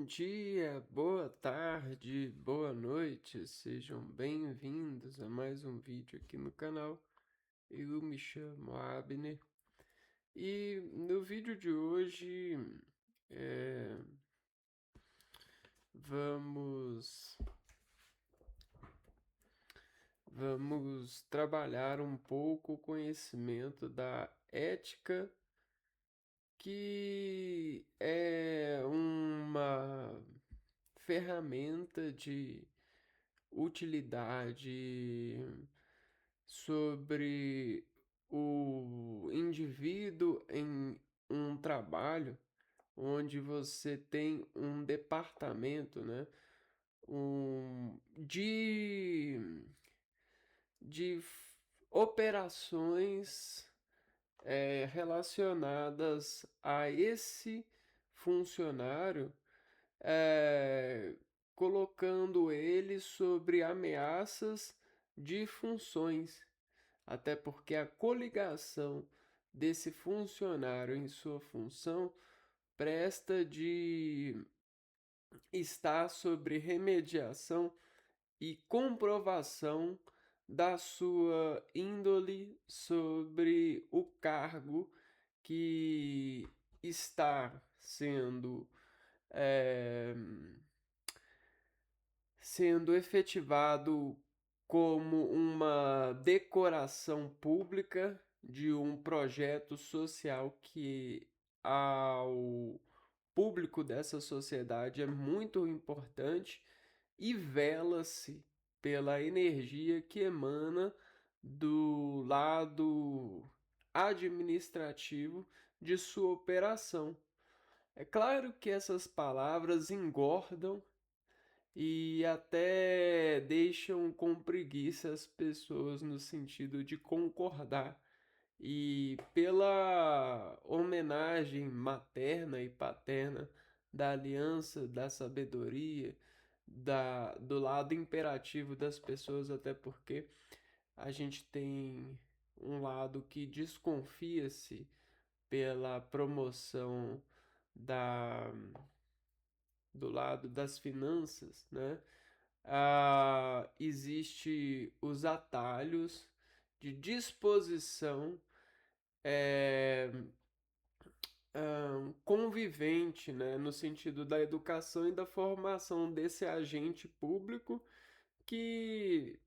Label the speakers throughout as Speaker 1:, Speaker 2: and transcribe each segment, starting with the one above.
Speaker 1: dia, boa tarde, boa noite, sejam bem-vindos a mais um vídeo aqui no canal. Eu me chamo Abner e no vídeo de hoje é, vamos, vamos trabalhar um pouco o conhecimento da ética, que é uma ferramenta de utilidade sobre o indivíduo em um trabalho onde você tem um departamento, né, de operações relacionadas a esse funcionário, eh, colocando ele sobre ameaças de funções, até porque a coligação desse funcionário em sua função presta de estar sobre remediação e comprovação da sua índole sobre o cargo que está eh, sendo efetivado como uma decoração pública de um projeto social que ao público dessa sociedade é muito importante e vela-se pela energia que emana do lado administrativo de sua operação. É claro que essas palavras engordam e até deixam com preguiça as pessoas no sentido de concordar. E pela homenagem materna e paterna da aliança, da sabedoria, do lado imperativo das pessoas, até porque a gente tem um lado que desconfia-se pela promoção da, do lado das finanças, né? Existe os atalhos de disposição é, convivente, né, no sentido da educação e da formação desse agente público que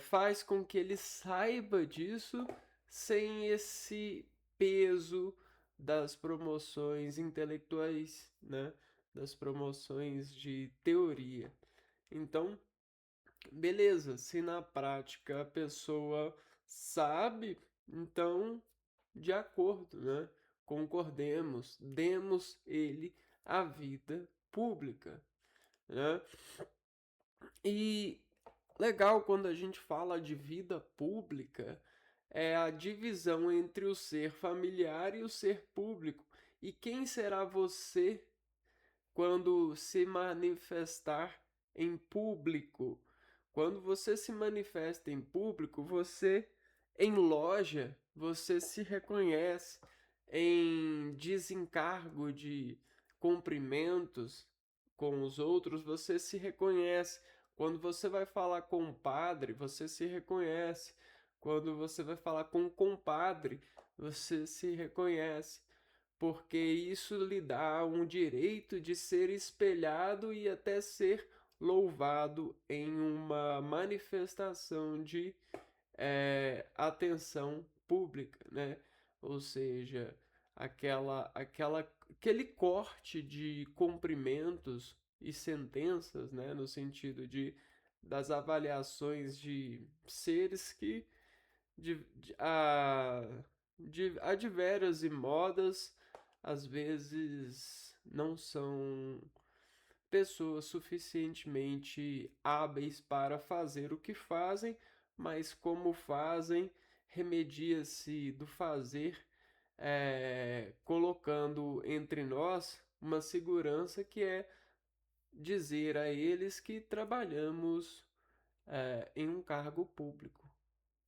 Speaker 1: faz com que ele saiba disso sem esse peso das promoções intelectuais, né, das promoções de teoria. Então, beleza, se na prática a pessoa sabe, então, de acordo, né? Concordemos, demos ele a vida pública, né? E legal quando a gente fala de vida pública é a divisão entre o ser familiar e o ser público. E quem será você quando se manifestar em público? Quando você se manifesta em público, você em loja, você se reconhece em desencargo de cumprimentos com os outros, você se reconhece. Quando você vai falar com um padre, você se reconhece. Quando você vai falar com um compadre, você se reconhece, porque isso lhe dá um direito de ser espelhado e até ser louvado em uma manifestação de atenção pública, né? Ou seja, aquele corte de cumprimentos e sentenças, né? No sentido das avaliações de seres que a diversas e modas às vezes não são pessoas suficientemente hábeis para fazer o que fazem, mas como fazem, remedia-se do fazer, colocando entre nós uma segurança que é dizer a eles que trabalhamos em um cargo público,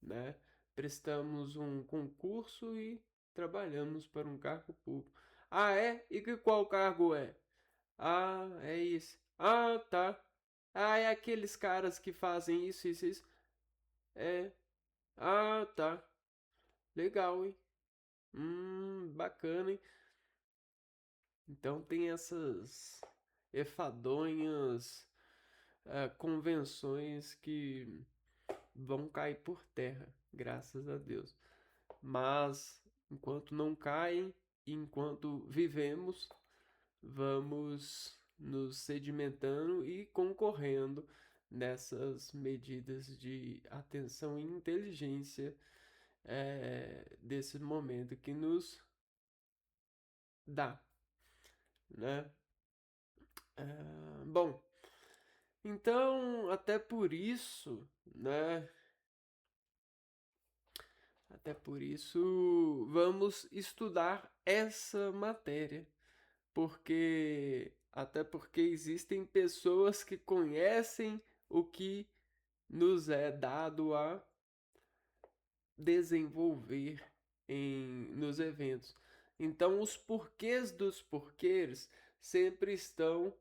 Speaker 1: né? Prestamos um concurso e trabalhamos para um cargo público. Ah, é? E qual cargo é? Ah, é isso. Ah, tá. Ah, é aqueles caras que fazem isso, isso, isso. É. Ah, tá. Legal, hein? Bacana, hein? Então tem essas efadonhas, convenções que vão cair por terra, graças a Deus. Mas enquanto não caem, enquanto vivemos, vamos nos sedimentando e concorrendo nessas medidas de atenção e inteligência, desse momento que nos dá, né? Bom, então até por isso, né? Até por isso vamos estudar essa matéria, porque até porque existem pessoas que conhecem o que nos é dado a desenvolver nos eventos. Então, os porquês dos porquês sempre estão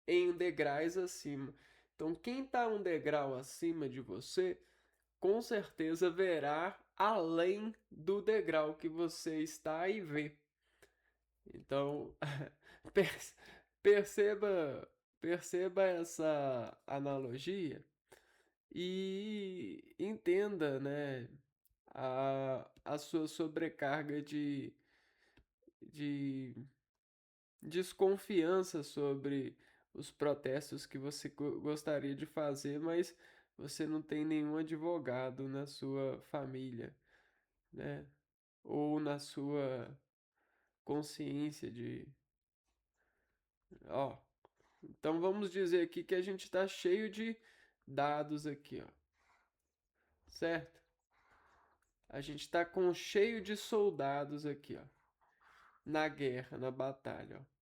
Speaker 1: em degraus acima. Então, quem está um degrau acima de você, com certeza verá além do degrau que você está e vê. Então, perceba, perceba essa analogia e entenda, né, a sua sobrecarga de desconfiança sobre os protestos que você gostaria de fazer, mas você não tem nenhum advogado na sua família, né? Ou na sua consciência de, ó, então vamos dizer aqui que a gente está cheio de dados aqui, ó, certo? A gente está com cheio de soldados aqui, ó, na guerra, na batalha, ó.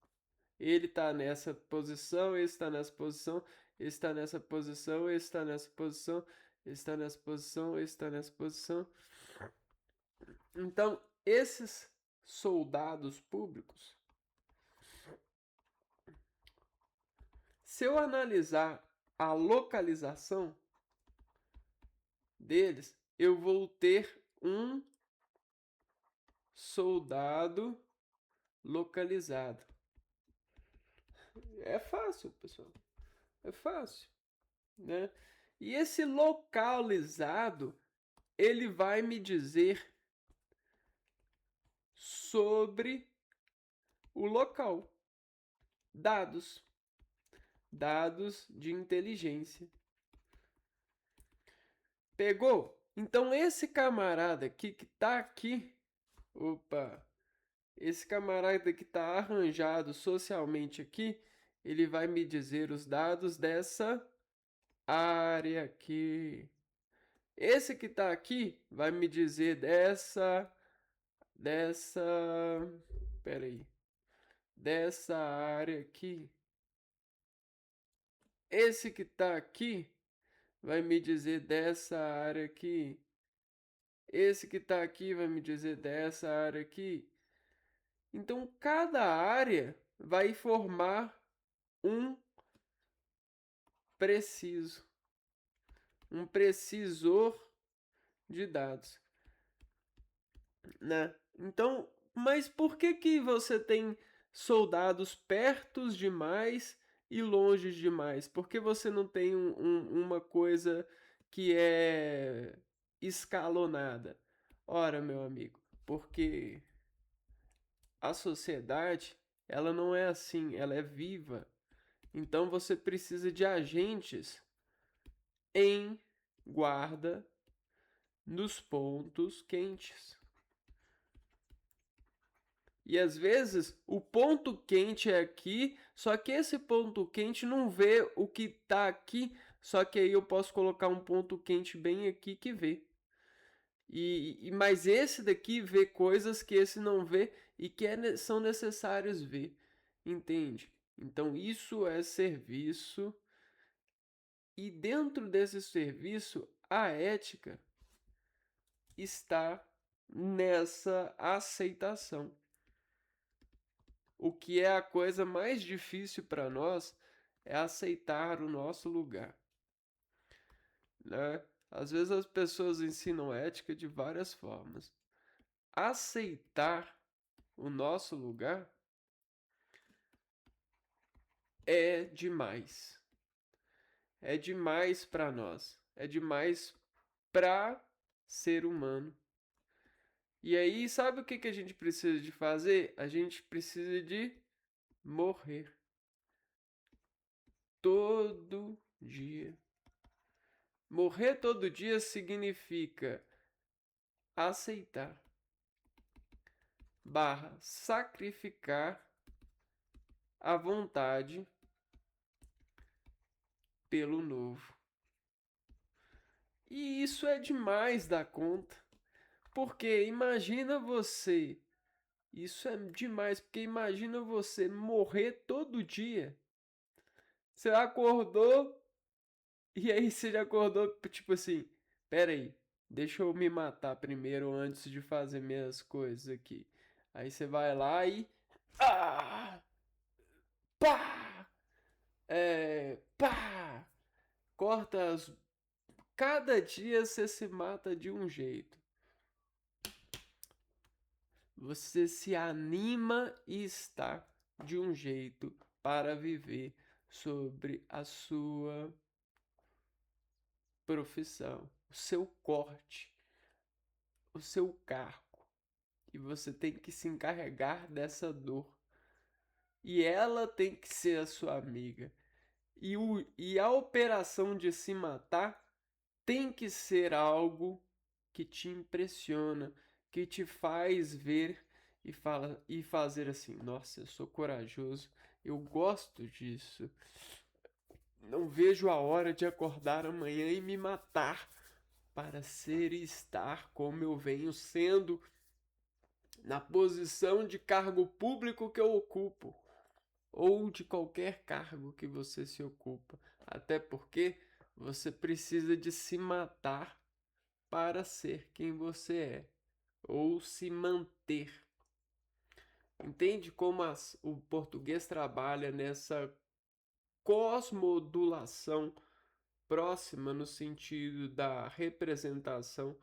Speaker 1: Ele está nessa posição, esse está nessa posição, esse está nessa posição, esse está nessa posição, esse está nessa posição, esse está nessa posição. Então, esses soldados públicos, se eu analisar a localização deles, eu vou ter um soldado localizado. É fácil, pessoal. É fácil, né? E esse localizado, ele vai me dizer sobre o local. Dados. Dados de inteligência. Pegou? Então esse camarada aqui que tá aqui, opa, esse camarada que tá arranjado socialmente aqui, ele vai me dizer os dados dessa área aqui. Esse que tá aqui vai me dizer dessa, pera aí, dessa área aqui. Esse que tá aqui vai me dizer dessa área aqui. Esse que tá aqui vai me dizer dessa área aqui. Então, cada área vai formar um preciso, um precisor de dados, né? Então, mas por que que você tem soldados perto demais e longe demais? Por que você não tem uma coisa que é escalonada? Ora, meu amigo, porque a sociedade, ela não é assim, ela é viva. Então você precisa de agentes em guarda nos pontos quentes. E às vezes o ponto quente é aqui, só que esse ponto quente não vê o que está aqui, só que aí eu posso colocar um ponto quente bem aqui que vê. Mas esse daqui vê coisas que esse não vê e que são necessários ver, entende? Então isso é serviço, e dentro desse serviço a ética está nessa aceitação. o que é a coisa mais difícil para nós é aceitar o nosso lugar, né? Às vezes as pessoas ensinam ética de várias formas. Aceitar o nosso lugar é demais. É demais para nós. É demais para ser humano. E aí, sabe o que a gente precisa de fazer? A gente precisa de morrer todo dia. Morrer todo dia significa aceitar barra sacrificar a vontade pelo novo. E isso é demais da conta. Porque imagina você, isso é demais, porque imagina você morrer todo dia. Você acordou e aí você já acordou, tipo assim, pera aí, deixa eu me matar primeiro antes de fazer minhas coisas aqui. Aí você vai lá e ah, pá, pá, corta as... Cada dia você se mata de um jeito. Você se anima e está de um jeito para viver sobre a sua profissão, o seu corte, o seu cargo. E você tem que se encarregar dessa dor. E ela tem que ser a sua amiga. E a operação de se matar tem que ser algo que te impressiona, que te faz ver e fazer assim: nossa, eu sou corajoso, eu gosto disso. Não vejo a hora de acordar amanhã e me matar para ser e estar como eu venho sendo na posição de cargo público que eu ocupo, ou de qualquer cargo que você se ocupa. Até porque você precisa de se matar para ser quem você é, ou se manter. Entende como o português trabalha nessa cosmodulação próxima no sentido da representação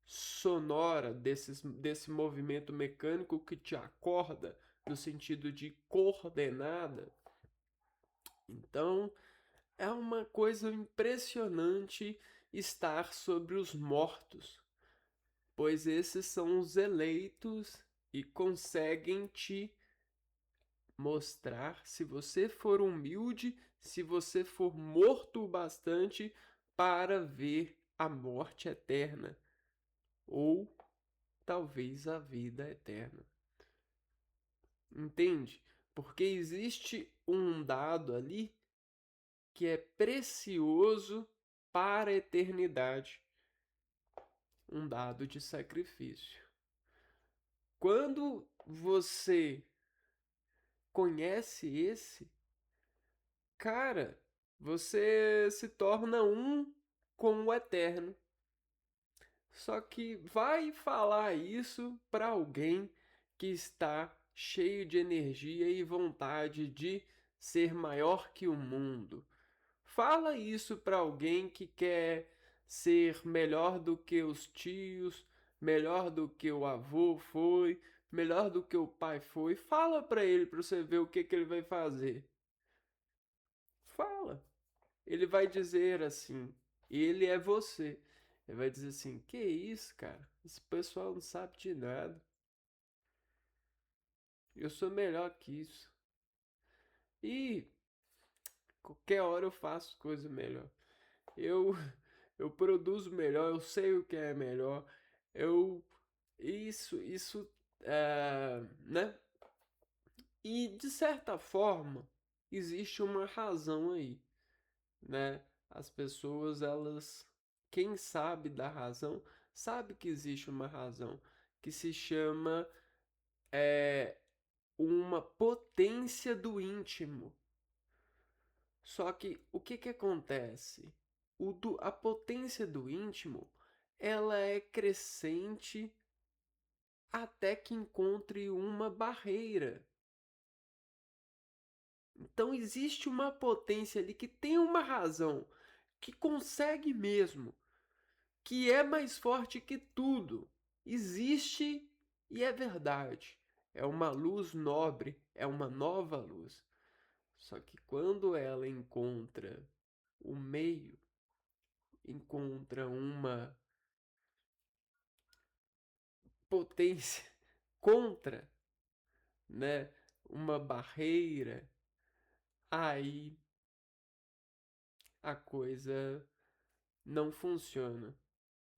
Speaker 1: sonora desse movimento mecânico que te acorda no sentido de coordenada? Então, é uma coisa impressionante estar sobre os mortos, pois esses são os eleitos e conseguem te mostrar se você for humilde, se você for morto o bastante para ver a morte eterna ou talvez a vida eterna. Entende? Porque existe um dado ali que é precioso para a eternidade, um dado de sacrifício. Quando você conhece esse, cara, você se torna um com o eterno. Só que vai falar isso para alguém que está cheio de energia e vontade de ser maior que o mundo. Fala isso para alguém que quer ser melhor do que os tios, melhor do que o avô foi, melhor do que o pai foi. Fala para ele para você ver o que ele vai fazer. Fala. Ele vai dizer assim: ele é você. Ele vai dizer assim: que isso, cara? Esse pessoal não sabe de nada. Eu sou melhor que isso. E qualquer hora eu faço coisa melhor. Eu eu produzo melhor, eu sei o que é melhor. Eu isso né? E de certa forma existe uma razão aí, né? As pessoas, elas, quem sabe da razão, sabe que existe uma razão que se chama é, uma potência do íntimo. Só que o que acontece? A potência do íntimo, ela é crescente até que encontre uma barreira. Então existe uma potência ali que tem uma razão, que consegue mesmo, que é mais forte que tudo. Existe e é verdade. É uma luz nobre, é uma nova luz. Só que quando ela encontra o meio, encontra uma potência contra, né, uma barreira, aí a coisa não funciona.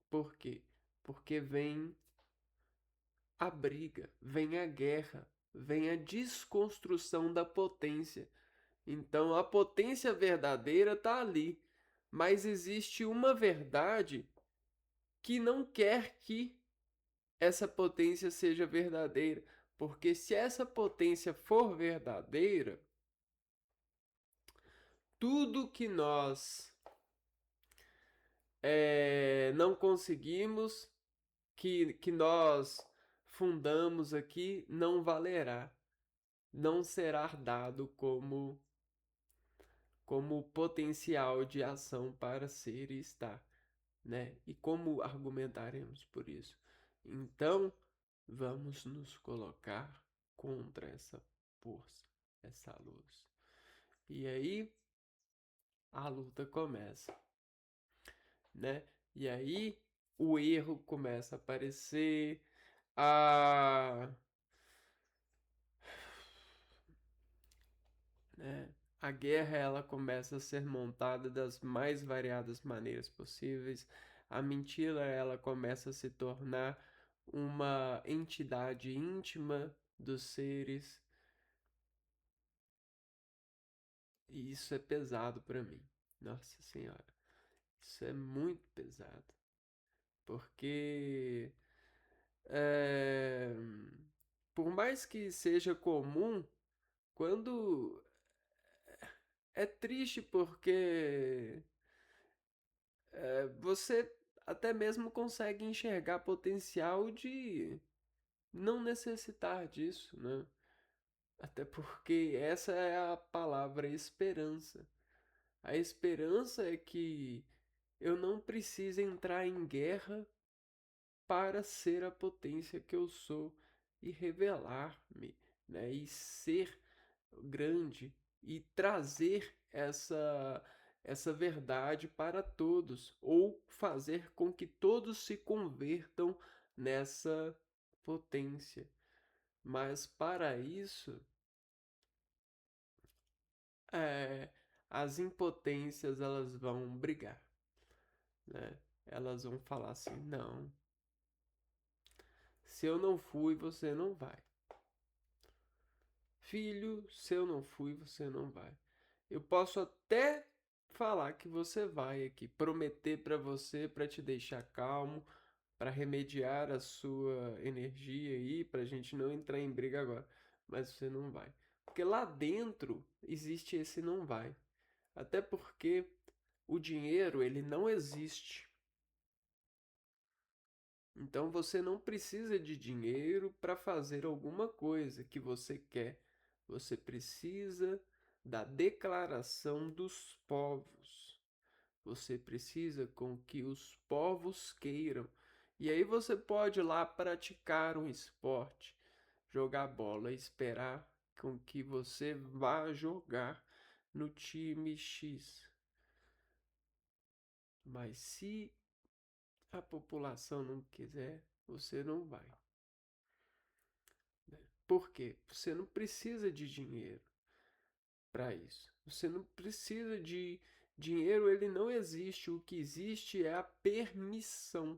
Speaker 1: Por quê? Porque vem a briga, vem a guerra, vem a desconstrução da potência. Então a potência verdadeira está ali, mas existe uma verdade que não quer que essa potência seja verdadeira, porque se essa potência for verdadeira, tudo que nós não conseguimos, que nós fundamos aqui, não valerá, não será dado como potencial de ação para ser e estar, né? E como argumentaremos por isso? Então, vamos nos colocar contra essa força, essa luz. E aí a luta começa, né? E aí o erro começa a aparecer, a, né? A guerra ela começa a ser montada das mais variadas maneiras possíveis. A mentira ela começa a se tornar uma entidade íntima dos seres. E isso é pesado para mim. Nossa Senhora, isso é muito pesado. Porque é, por mais que seja comum, quando é triste porque você até mesmo consegue enxergar potencial de não necessitar disso, né? Até porque essa é a palavra esperança. A esperança é que eu não preciso entrar em guerra para ser a potência que eu sou e revelar-me, né? E ser grande e trazer essa verdade para todos ou fazer com que todos se convertam nessa potência. Mas para isso, é, as impotências elas vão brigar, né? Elas vão falar assim, não, se eu não fui, você não vai. Filho, se eu não fui, você não vai. Eu posso até falar que você vai aqui, prometer para você, para te deixar calmo, para remediar a sua energia aí, para a gente não entrar em briga agora. Mas você não vai. Porque lá dentro existe esse não vai. Até porque o dinheiro, ele não existe. Então você não precisa de dinheiro para fazer alguma coisa que você quer. Você precisa da declaração dos povos. Você precisa com que os povos queiram. E aí você pode ir lá praticar um esporte, jogar bola, esperar com que você vá jogar no time X. Mas se a população não quiser, você não vai. Por quê? Você não precisa de dinheiro para isso. Você não precisa de dinheiro, ele não existe. O que existe é a permissão.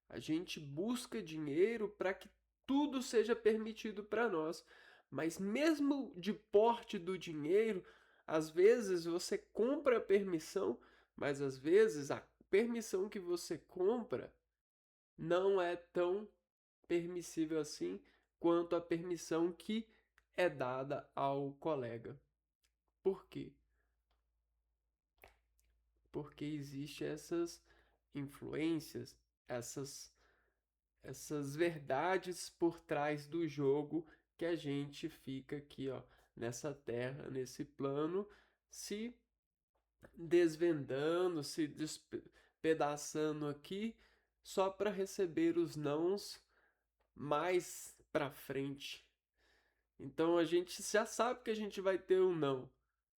Speaker 1: A gente busca dinheiro para que tudo seja permitido para nós. Mas mesmo de porte do dinheiro, às vezes você compra a permissão, mas às vezes a permissão que você compra não é tão permissível assim quanto a permissão que é dada ao colega. Por quê? Porque existem essas influências, essas verdades por trás do jogo que a gente fica aqui, ó, nessa terra, nesse plano, se desvendando, se despedaçando aqui, só para receber os nãos mais para frente. Então a gente já sabe que a gente vai ter um não,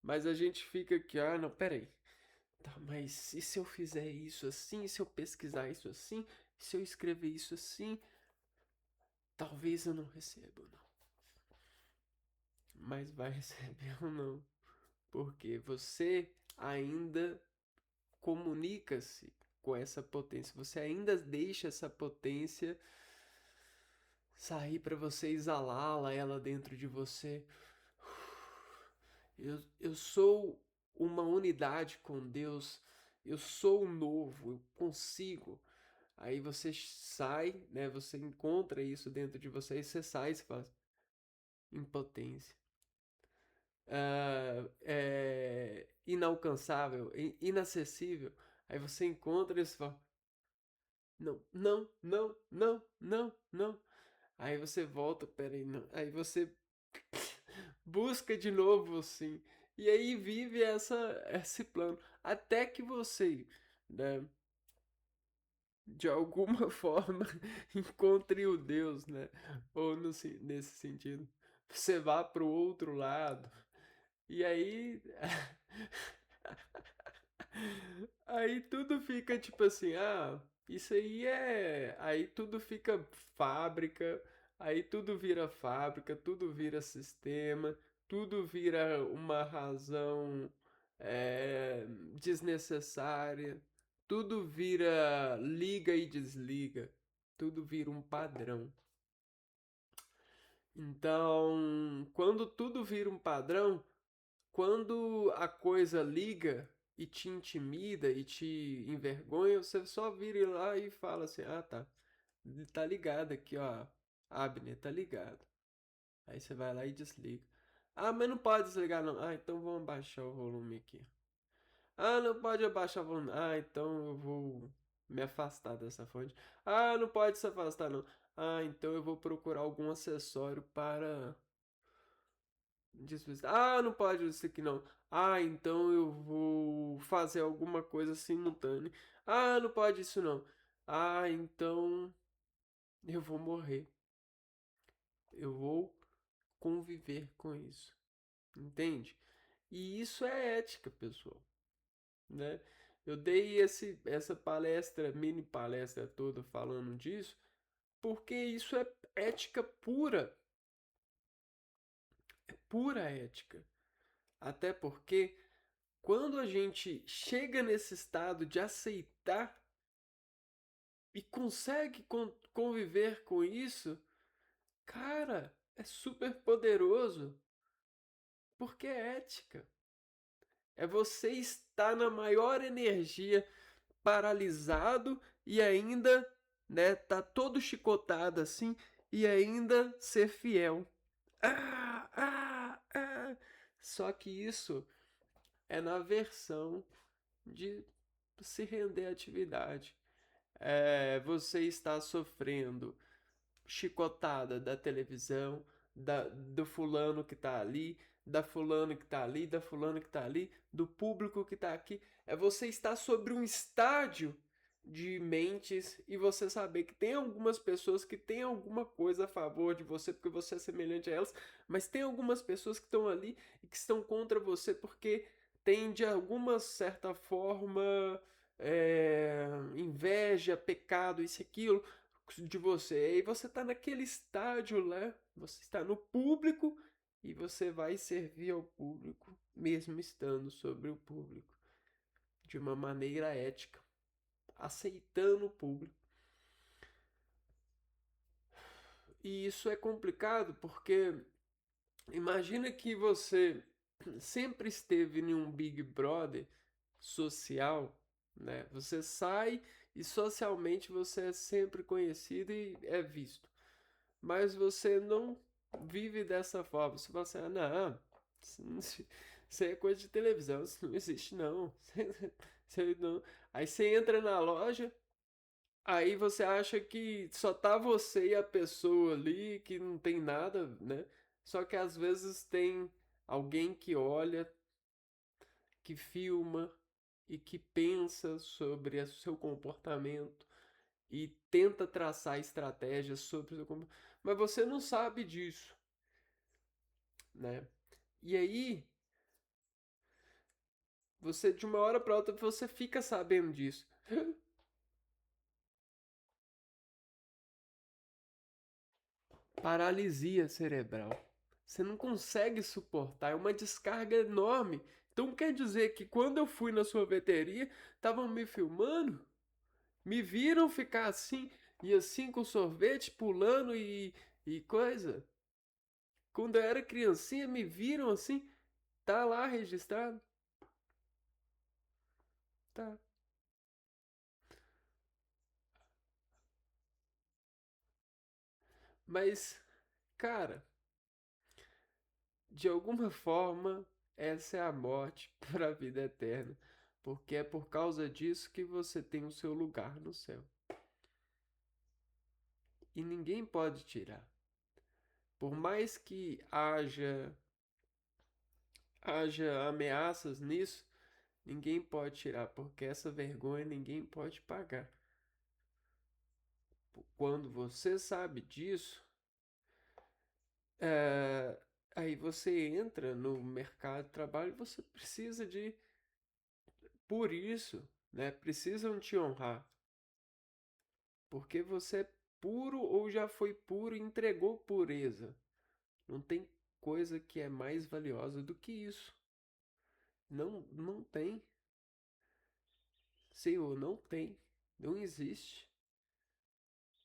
Speaker 1: mas a gente fica aqui, ah, não, peraí. Tá, mas e se eu fizer isso assim? E se eu pesquisar isso assim? E se eu escrever isso assim? Talvez eu não receba, não. Mas vai receber ou não. Porque você ainda comunica-se com essa potência. Você ainda deixa essa potência sair para você exalá-la, ela dentro de você. Eu sou uma unidade com Deus. Eu sou novo, eu consigo. Aí você sai, né? Você encontra isso dentro de você e você sai e você fala, impotência. Inalcançável, inacessível. Aí você encontra e você fala, não, não, não, não, não, não. Aí você volta, peraí, não. Aí você busca de novo, assim. E aí vive esse plano. Até que você, né, de alguma forma, encontre o Deus, né? Ou nesse sentido. Você vá para o outro lado. E aí. Aí tudo fica tipo assim, ah, isso aí é. Aí tudo fica fábrica, aí tudo vira fábrica, tudo vira sistema, tudo vira uma razão desnecessária, tudo vira liga e desliga, tudo vira um padrão. Então, quando tudo vira um padrão, quando a coisa liga e te intimida e te envergonha, você só vira lá e fala assim: ah, tá. Tá ligado aqui, ó. Abner, tá ligado. Aí você vai lá e desliga. Ah, mas não pode desligar, não. Ah, então vamos abaixar o volume aqui. Ah, não pode abaixar o volume. Ah, então eu vou me afastar dessa fonte. Ah, não pode se afastar, não. Ah, então eu vou procurar algum acessório para ah, não pode isso aqui não. Ah, então eu vou fazer alguma coisa simultânea. Ah, não pode isso não. Ah, então eu vou morrer. Eu vou conviver com isso. Entende? E isso é ética, pessoal, né? Eu dei essa palestra, mini palestra toda falando disso, porque isso é ética pura, é pura ética. Até porque quando a gente chega nesse estado de aceitar e consegue conviver com isso, cara, é super poderoso, porque é ética. É você estar na maior energia, paralisado e ainda, né, tá todo chicotado assim e ainda ser fiel. Ah, ah, ah. Só que isso é na versão de se render à atividade. Você está sofrendo chicotada da televisão, do fulano que tá ali, da fulano que tá ali, da fulano que tá ali, do público que tá aqui. É você estar sobre um estádio de mentes e você saber que tem algumas pessoas que têm alguma coisa a favor de você porque você é semelhante a elas, mas tem algumas pessoas que estão ali e que estão contra você porque tem de alguma certa forma inveja, pecado, isso e aquilo de você. E você está naquele estádio lá, você está no público e você vai servir ao público, mesmo estando sobre o público, de uma maneira ética, aceitando o público. E isso é complicado porque imagina que você sempre esteve em um Big Brother social, né? Você sai e socialmente você é sempre conhecido e é visto. Mas você não vive dessa forma. Você fala assim, ah, não, isso é coisa de televisão, isso não existe não. Isso não. Aí você entra na loja, aí você acha que só tá você e a pessoa ali, que não tem nada, né? Só que às vezes tem alguém que olha, que filma e que pensa sobre o seu comportamento e tenta traçar estratégias sobre o seu comportamento. Mas você não sabe disso, né? E aí, você de uma hora para outra você fica sabendo disso. Paralisia cerebral. Você não consegue suportar, é uma descarga enorme. Então quer dizer que quando eu fui na sorveteria, estavam me filmando, me viram ficar assim e assim com sorvete pulando e coisa. Quando eu era criancinha, me viram assim, tá lá registrado, tá. Mas, cara, de alguma forma, essa é a morte para a vida eterna, porque é por causa disso que você tem o seu lugar no céu. E ninguém pode tirar. Por mais que haja ameaças nisso, ninguém pode tirar, porque essa vergonha ninguém pode pagar. Quando você sabe disso, é, aí você entra no mercado de trabalho e você precisa de, por isso, né? Precisam te honrar, porque você é puro ou já foi puro e entregou pureza. Não tem coisa que é mais valiosa do que isso. Não, não tem. Senhor, não tem. Não existe.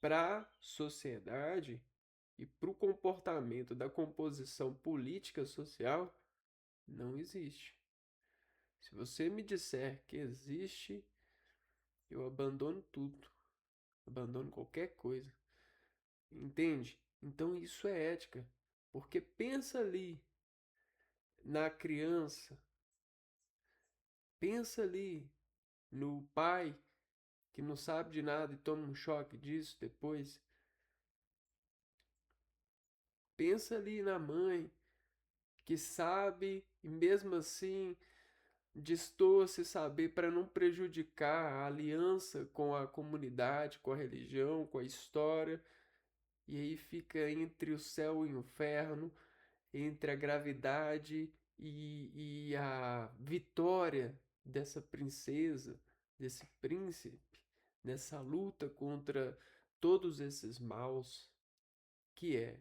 Speaker 1: Para a sociedade e para o comportamento da composição política social, não existe. Se você me disser que existe, eu abandono tudo. Abandono qualquer coisa. Entende? Então isso é ética. Porque pensa ali na criança, pensa ali no pai que não sabe de nada e toma um choque disso depois. Pensa ali na mãe que sabe e mesmo assim destoa-se saber para não prejudicar a aliança com a comunidade, com a religião, com a história, e aí fica entre o céu e o inferno, entre a gravidade e a vitória dessa princesa, desse príncipe, nessa luta contra todos esses maus, que é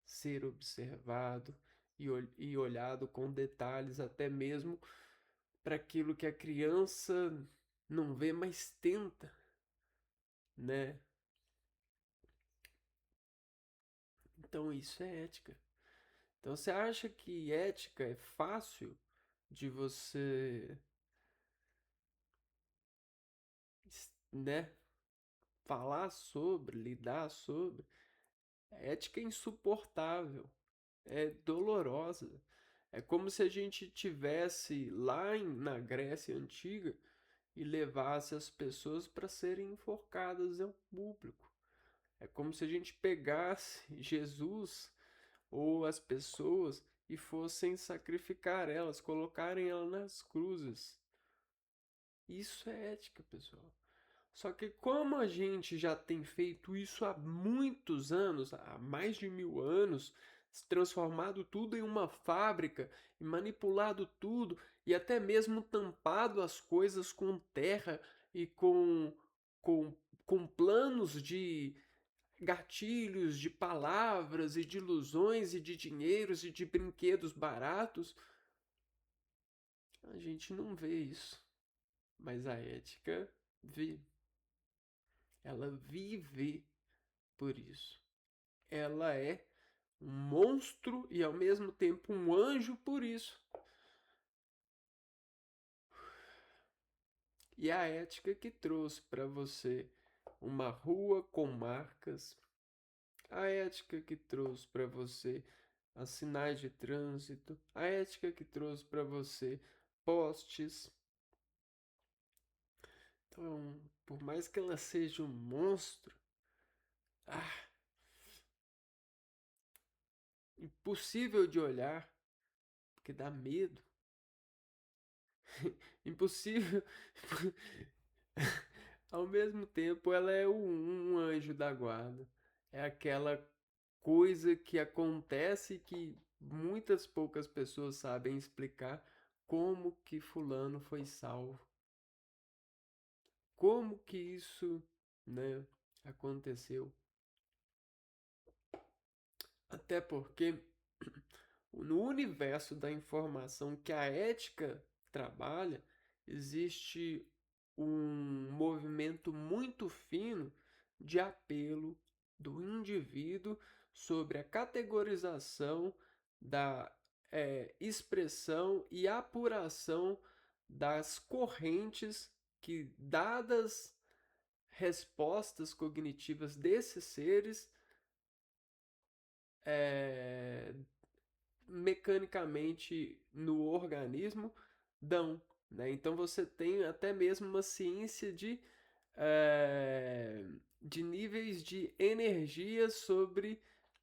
Speaker 1: ser observado e olhado com detalhes, até mesmo para aquilo que a criança não vê, mas tenta, né? Então isso é ética. Então você acha que ética é fácil de você, né, falar sobre, lidar sobre? A ética é insuportável, é dolorosa. É como se a gente tivesse lá na Grécia Antiga e levasse as pessoas para serem enforcadas ao público. É como se a gente pegasse Jesus ou as pessoas e fossem sacrificar elas, colocarem elas nas cruzes. Isso é ética, pessoal. Só que como a gente já tem feito isso há muitos anos, há mais de 1000 anos, transformado tudo em uma fábrica e manipulado tudo e até mesmo tampado as coisas com terra e com, com planos de gatilhos, de palavras e de ilusões e de dinheiros e de brinquedos baratos, a gente não vê isso. Mas a ética vê. Ela vive por isso. Ela é um monstro e ao mesmo tempo um anjo por isso. E a ética que trouxe para você uma rua com marcas, a ética que trouxe para você as sinais de trânsito, a ética que trouxe para você postes. Então, por mais que ela seja um monstro, ah, impossível de olhar, porque dá medo. Impossível. Ao mesmo tempo, ela é um anjo da guarda. É aquela coisa que acontece que muitas poucas pessoas sabem explicar como que fulano foi salvo. Como que isso, né, aconteceu? Até porque no universo da informação que a ética trabalha, existe um movimento muito fino de apelo do indivíduo sobre a categorização da expressão e apuração das correntes que, dadas respostas cognitivas desses seres, é, mecanicamente no organismo dão, né? Então você tem até mesmo uma ciência de níveis de energia sobre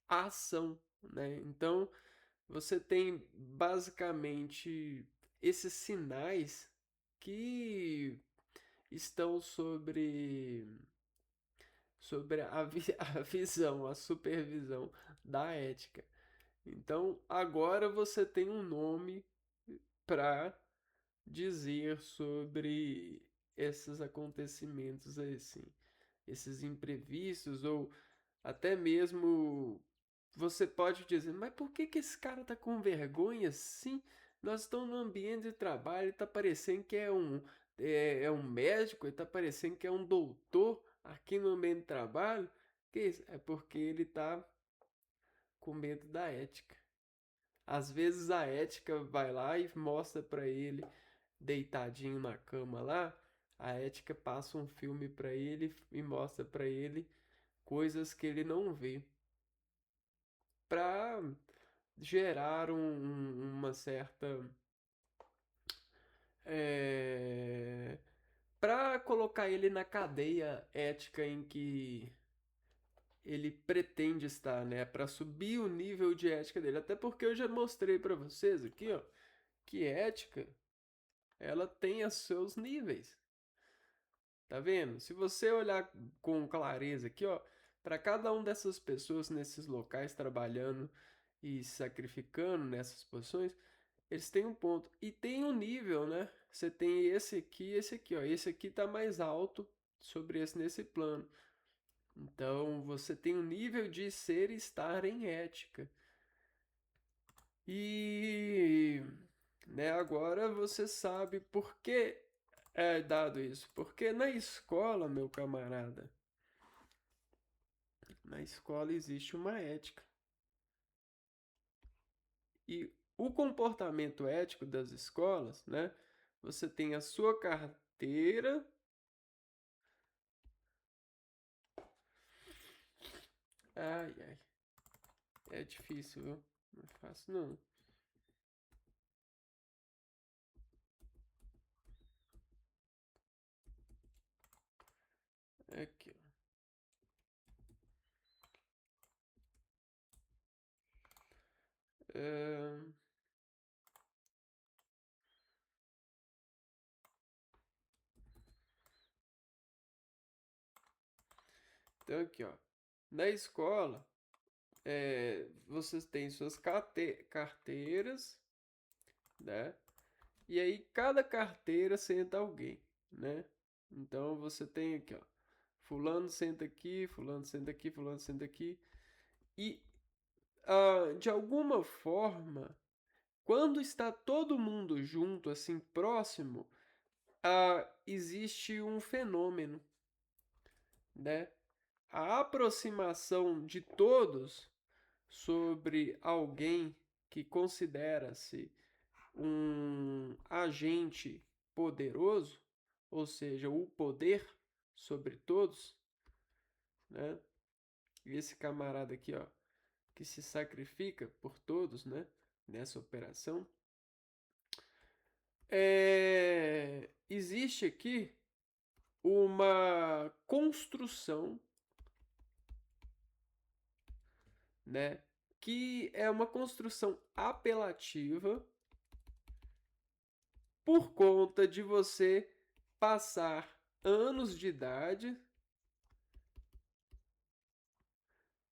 Speaker 1: a ação, né? Então você tem basicamente esses sinais que estão sobre a visão, a supervisão da ética. Então, agora você tem um nome para dizer sobre esses acontecimentos assim, esses imprevistos ou até mesmo você pode dizer, mas por que que esse cara tá com vergonha assim? Nós estamos no ambiente de trabalho, e tá parecendo que é um médico, e tá parecendo que é um doutor aqui no ambiente de trabalho. Que isso? É porque ele tá com medo da ética. Às vezes a ética vai lá e mostra pra ele deitadinho na cama lá, a ética passa um filme pra ele e mostra pra ele coisas que ele não vê, pra gerar uma certa é, para colocar ele na cadeia ética em que ele pretende estar, né? Para subir o nível de ética dele. Até porque eu já mostrei para vocês aqui, ó, que ética ela tem os seus níveis. Tá vendo? Se você olhar com clareza aqui, ó, para cada uma dessas pessoas nesses locais trabalhando e se sacrificando nessas posições, eles têm um ponto e tem um nível, né? Você tem esse aqui, ó. Esse aqui tá mais alto sobre esse nesse plano. Então, você tem um nível de ser e estar em ética. E né? Agora você sabe por que é dado isso. Porque na escola, meu camarada, na escola existe uma ética. E o comportamento ético das escolas, né? Você tem a sua carteira. Ai, ai. É difícil, viu? Não é fácil, não. Aqui, ó. É, então, aqui, ó. Na escola, vocês têm suas carteiras, né? E aí, cada carteira senta alguém, né? Então, você tem aqui, ó. Fulano senta aqui, fulano senta aqui, fulano senta aqui. E, de alguma forma, quando está todo mundo junto, assim, próximo, existe um fenômeno, né? A aproximação de todos sobre alguém que considera-se um agente poderoso, ou seja, o poder sobre todos, né? E esse camarada aqui, ó, que se sacrifica por todos, né? Nessa operação, existe aqui uma construção, né? Que é uma construção apelativa por conta de você passar anos de idade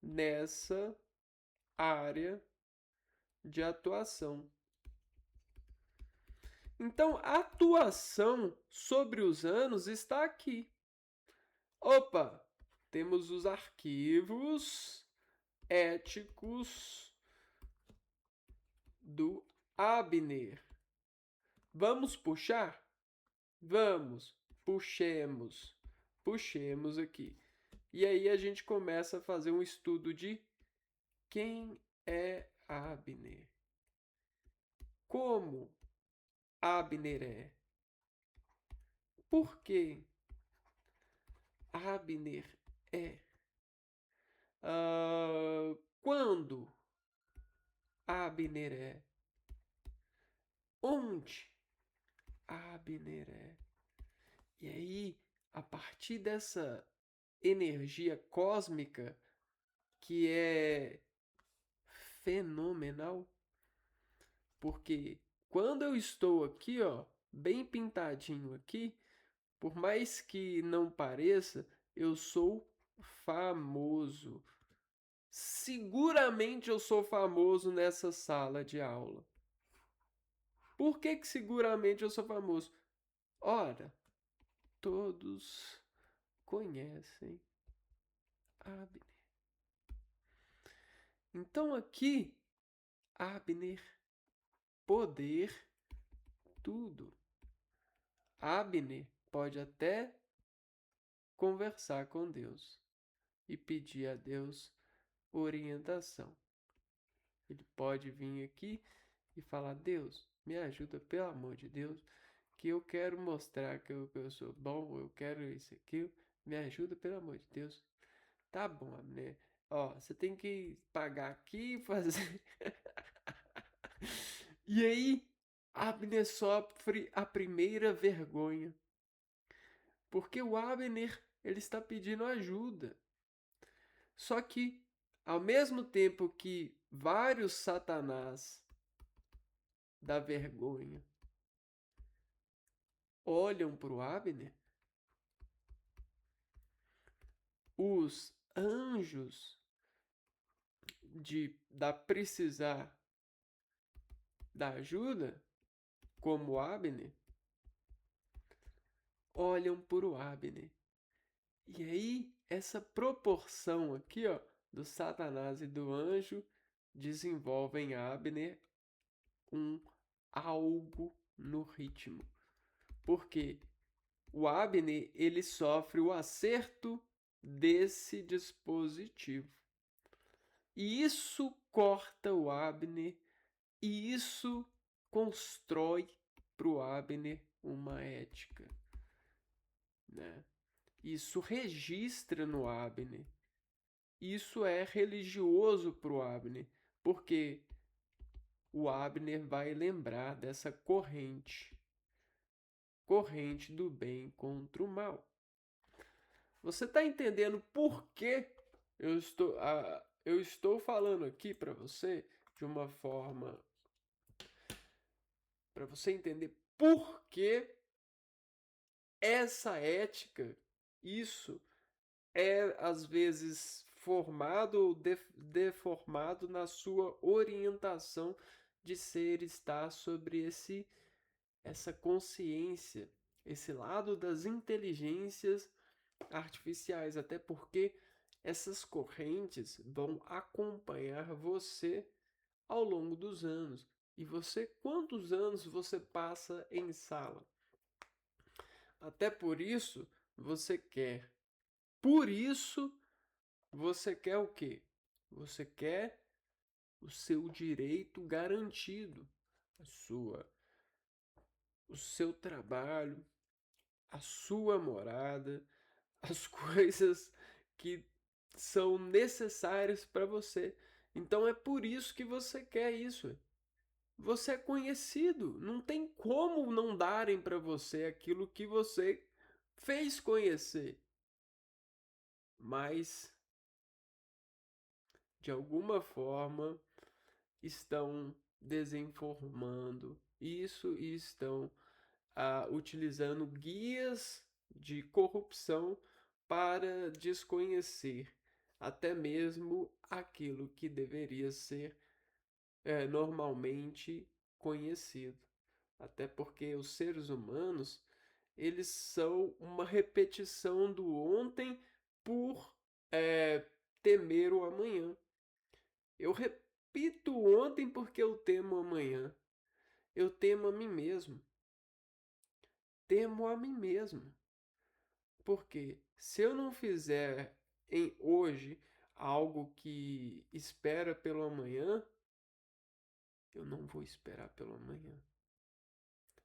Speaker 1: nessa área de atuação. Então, a atuação sobre os anos está aqui. Opa, temos os arquivos éticos do Abner. Vamos puxar? Vamos, puxemos. Puxemos aqui. E aí a gente começa a fazer um estudo de quem é Abner. Como Abner é? Por que Abner é? Quando Abner é? Onde Abner é? E aí, a partir dessa energia cósmica que é fenomenal, porque quando eu estou aqui, ó, bem pintadinho aqui, por mais que não pareça, eu sou famoso. Seguramente eu sou famoso nessa sala de aula. Por que seguramente eu sou famoso? Ora, todos conhecem Abner. Então aqui, Abner, poder, tudo. Abner pode até conversar com Deus e pedir a Deus orientação. Ele pode vir aqui e falar: Deus, me ajuda, pelo amor de Deus, que eu quero mostrar que eu sou bom, eu quero isso, aquilo. Me ajuda, pelo amor de Deus. Tá bom, Abner. Ó, você tem que pagar aqui e fazer. E aí, Abner sofre a primeira vergonha. Porque o Abner, ele está pedindo ajuda. Só que, ao mesmo tempo que vários Satanás da vergonha olham para o Abner, os anjos da precisar da ajuda, como o Abner, olham para o Abner. E aí, essa proporção aqui, ó, do Satanás e do anjo, desenvolve em Abner um algo no ritmo. Porque o Abner, ele sofre o acerto desse dispositivo. E isso corta o Abner, e isso constrói para o Abner uma ética, né? Isso registra no Abner. Isso é religioso para o Abner, porque o Abner vai lembrar dessa corrente do bem contra o mal. Você está entendendo por que eu estou falando aqui para você de uma forma para você entender por que essa ética, isso é às vezes formado ou deformado na sua orientação de ser, estar sobre essa consciência, esse lado das inteligências artificiais, até porque essas correntes vão acompanhar você ao longo dos anos. E você, quantos anos você passa em sala? Até por isso, você quer. Por isso, você quer o quê? Você quer o seu direito garantido, o seu trabalho, a sua morada, as coisas que são necessárias para você. Então é por isso que você quer isso. Você é conhecido, não tem como não darem para você aquilo que você fez conhecer. Mas de alguma forma estão desinformando isso e estão utilizando guias de corrupção para desconhecer até mesmo aquilo que deveria ser normalmente conhecido. Até porque os seres humanos, eles são uma repetição do ontem por é, temer o amanhã. Eu repito ontem porque eu temo amanhã. Eu temo a mim mesmo. Temo a mim mesmo. Porque se eu não fizer em hoje algo que espera pelo amanhã, eu não vou esperar pelo amanhã.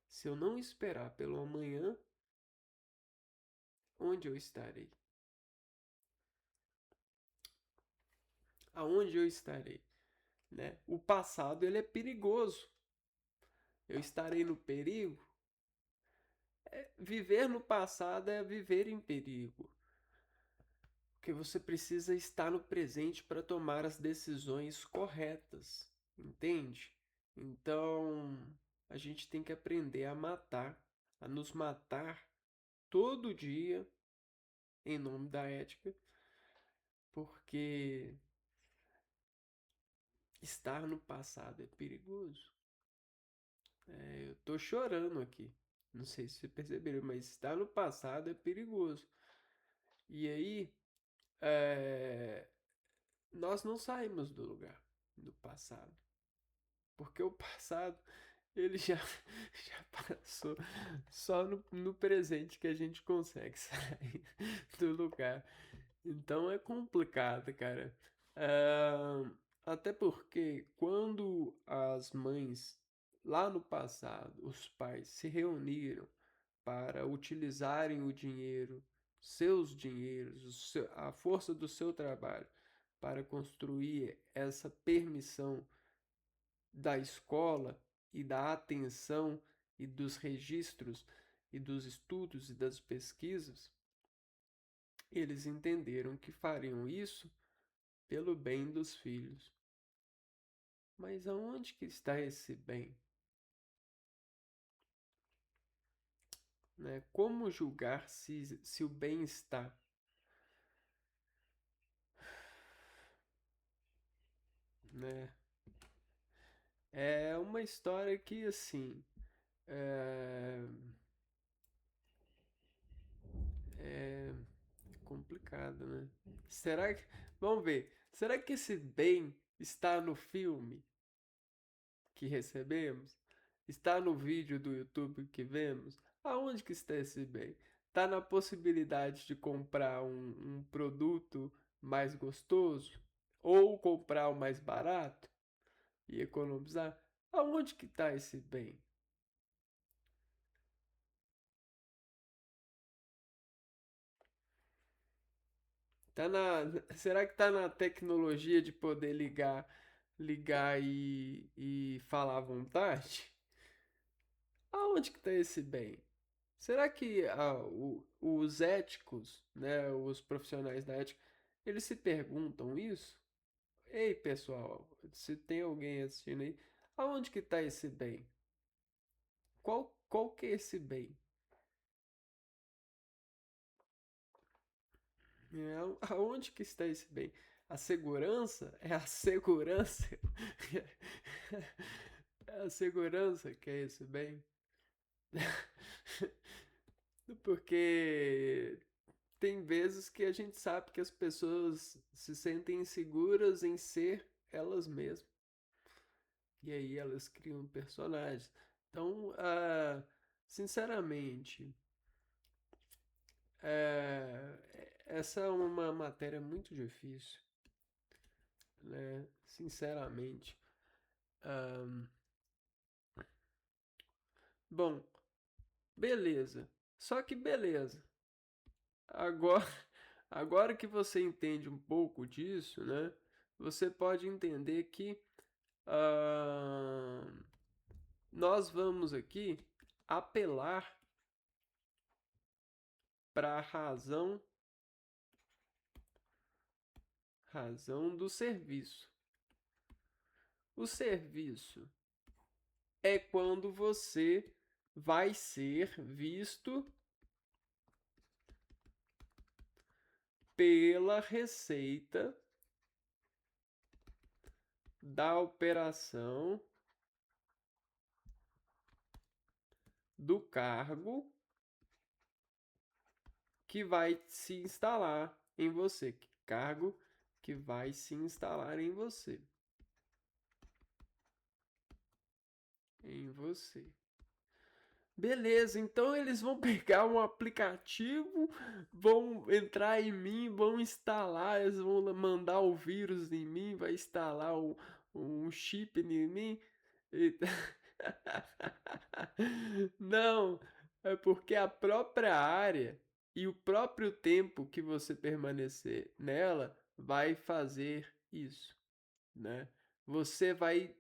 Speaker 1: Se eu não esperar pelo amanhã, onde eu estarei? Aonde eu estarei? Né? O passado ele é perigoso. Eu estarei no perigo? Viver no passado é viver em perigo. Porque você precisa estar no presente para tomar as decisões corretas, entende? Então, a gente tem que aprender a matar, a nos matar todo dia em nome da ética, porque estar no passado é perigoso. Eu tô chorando aqui. Não sei se você perceberam, mas estar no passado é perigoso. E aí, é, nós não saímos do lugar do passado. Porque o passado, ele já, já passou. Só no presente que a gente consegue sair do lugar. Então é complicado, cara. Até porque quando as mães, lá no passado, os pais se reuniram para utilizarem o dinheiro, seus dinheiros, a força do seu trabalho, para construir essa permissão da escola e da atenção e dos registros e dos estudos e das pesquisas, eles entenderam que fariam isso pelo bem dos filhos. Mas aonde que está esse bem? Né? Como julgar se o bem está? Né? É uma história que, assim, é, é complicado, né? Será que. Vamos ver. Será que esse bem está no filme que recebemos? Está no vídeo do YouTube que vemos? Aonde que está esse bem? Está na possibilidade de comprar um produto mais gostoso? Ou comprar o mais barato e economizar? Aonde que está esse bem? Tá na, será que tá na tecnologia de poder ligar e falar à vontade? Aonde que tá esse bem? Será que os éticos, né, os profissionais da ética, eles se perguntam isso? Ei, pessoal, se tem alguém assistindo aí, aonde que tá esse bem? Qual que é esse bem? Aonde que está esse bem? A segurança é a segurança. É a segurança que é esse bem. Porque tem vezes que a gente sabe que as pessoas se sentem inseguras em ser elas mesmas. E aí elas criam personagens. Então, sinceramente, essa é uma matéria muito difícil, né? Sinceramente. Ah, bom, beleza. Só que beleza. Agora, agora que você entende um pouco disso, né? Você pode entender que ah, nós vamos aqui apelar para a razão do serviço. O serviço é quando você vai ser visto pela receita da operação do cargo que vai se instalar em você. Cargo que vai se instalar em você. Em você. Beleza, então eles vão pegar um aplicativo, vão entrar em mim, vão instalar, eles vão mandar o vírus em mim, vai instalar um chip em mim. E- Não, é porque a própria área e o próprio tempo que você permanecer nela vai fazer isso, né? Você vai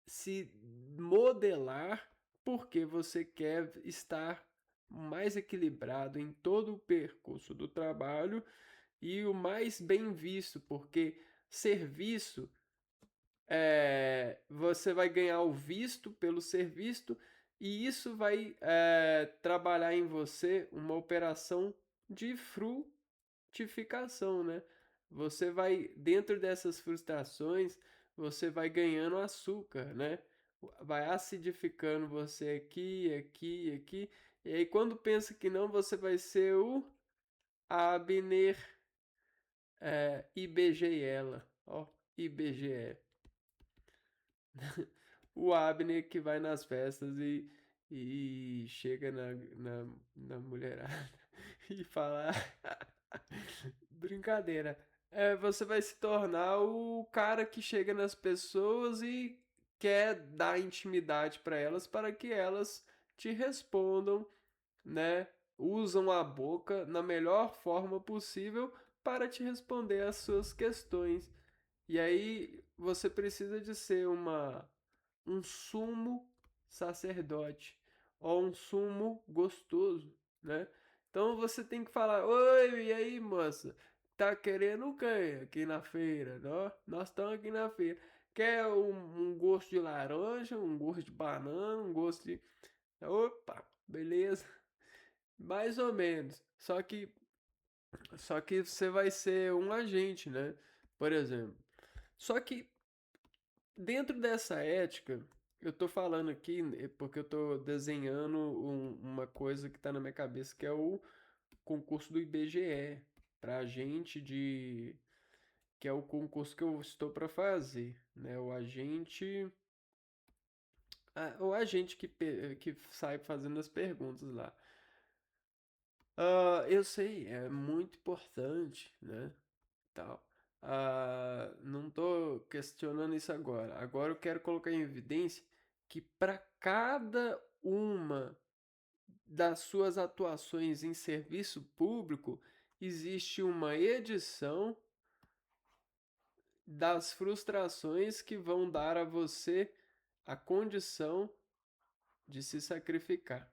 Speaker 1: se modelar porque você quer estar mais equilibrado em todo o percurso do trabalho e o mais bem visto, porque serviço você vai ganhar o visto pelo ser visto e isso vai trabalhar em você uma operação de frutificação, né? Você vai, dentro dessas frustrações, você vai ganhando açúcar, né? Vai acidificando você aqui, aqui, aqui. E aí, quando pensa que não, você vai ser o Abner IBGE. Ó, IBGE. O Abner que vai nas festas e chega na mulherada e fala: brincadeira. Você vai se tornar o cara que chega nas pessoas e quer dar intimidade para elas para que elas te respondam, né? Usam a boca na melhor forma possível para te responder às suas questões. E aí você precisa de ser um sumo sacerdote ou um sumo gostoso, né? Então você tem que falar: oi, e aí, moça? Tá querendo o quê aqui na feira? Nós estamos aqui na feira. Quer um gosto de laranja, um gosto de banana, um gosto de. Opa, beleza. Mais ou menos. Só que você vai ser um agente, né? Por exemplo. Só que dentro dessa ética, eu tô falando aqui porque eu tô desenhando uma coisa que tá na minha cabeça, que é o concurso do IBGE, pra gente de que é o concurso que eu estou para fazer, né? O agente que sai fazendo as perguntas lá. Eu sei, é muito importante, né? Tal. Não estou questionando isso agora. Agora eu quero colocar em evidência que para cada uma das suas atuações em serviço público existe uma edição das frustrações que vão dar a você a condição de se sacrificar,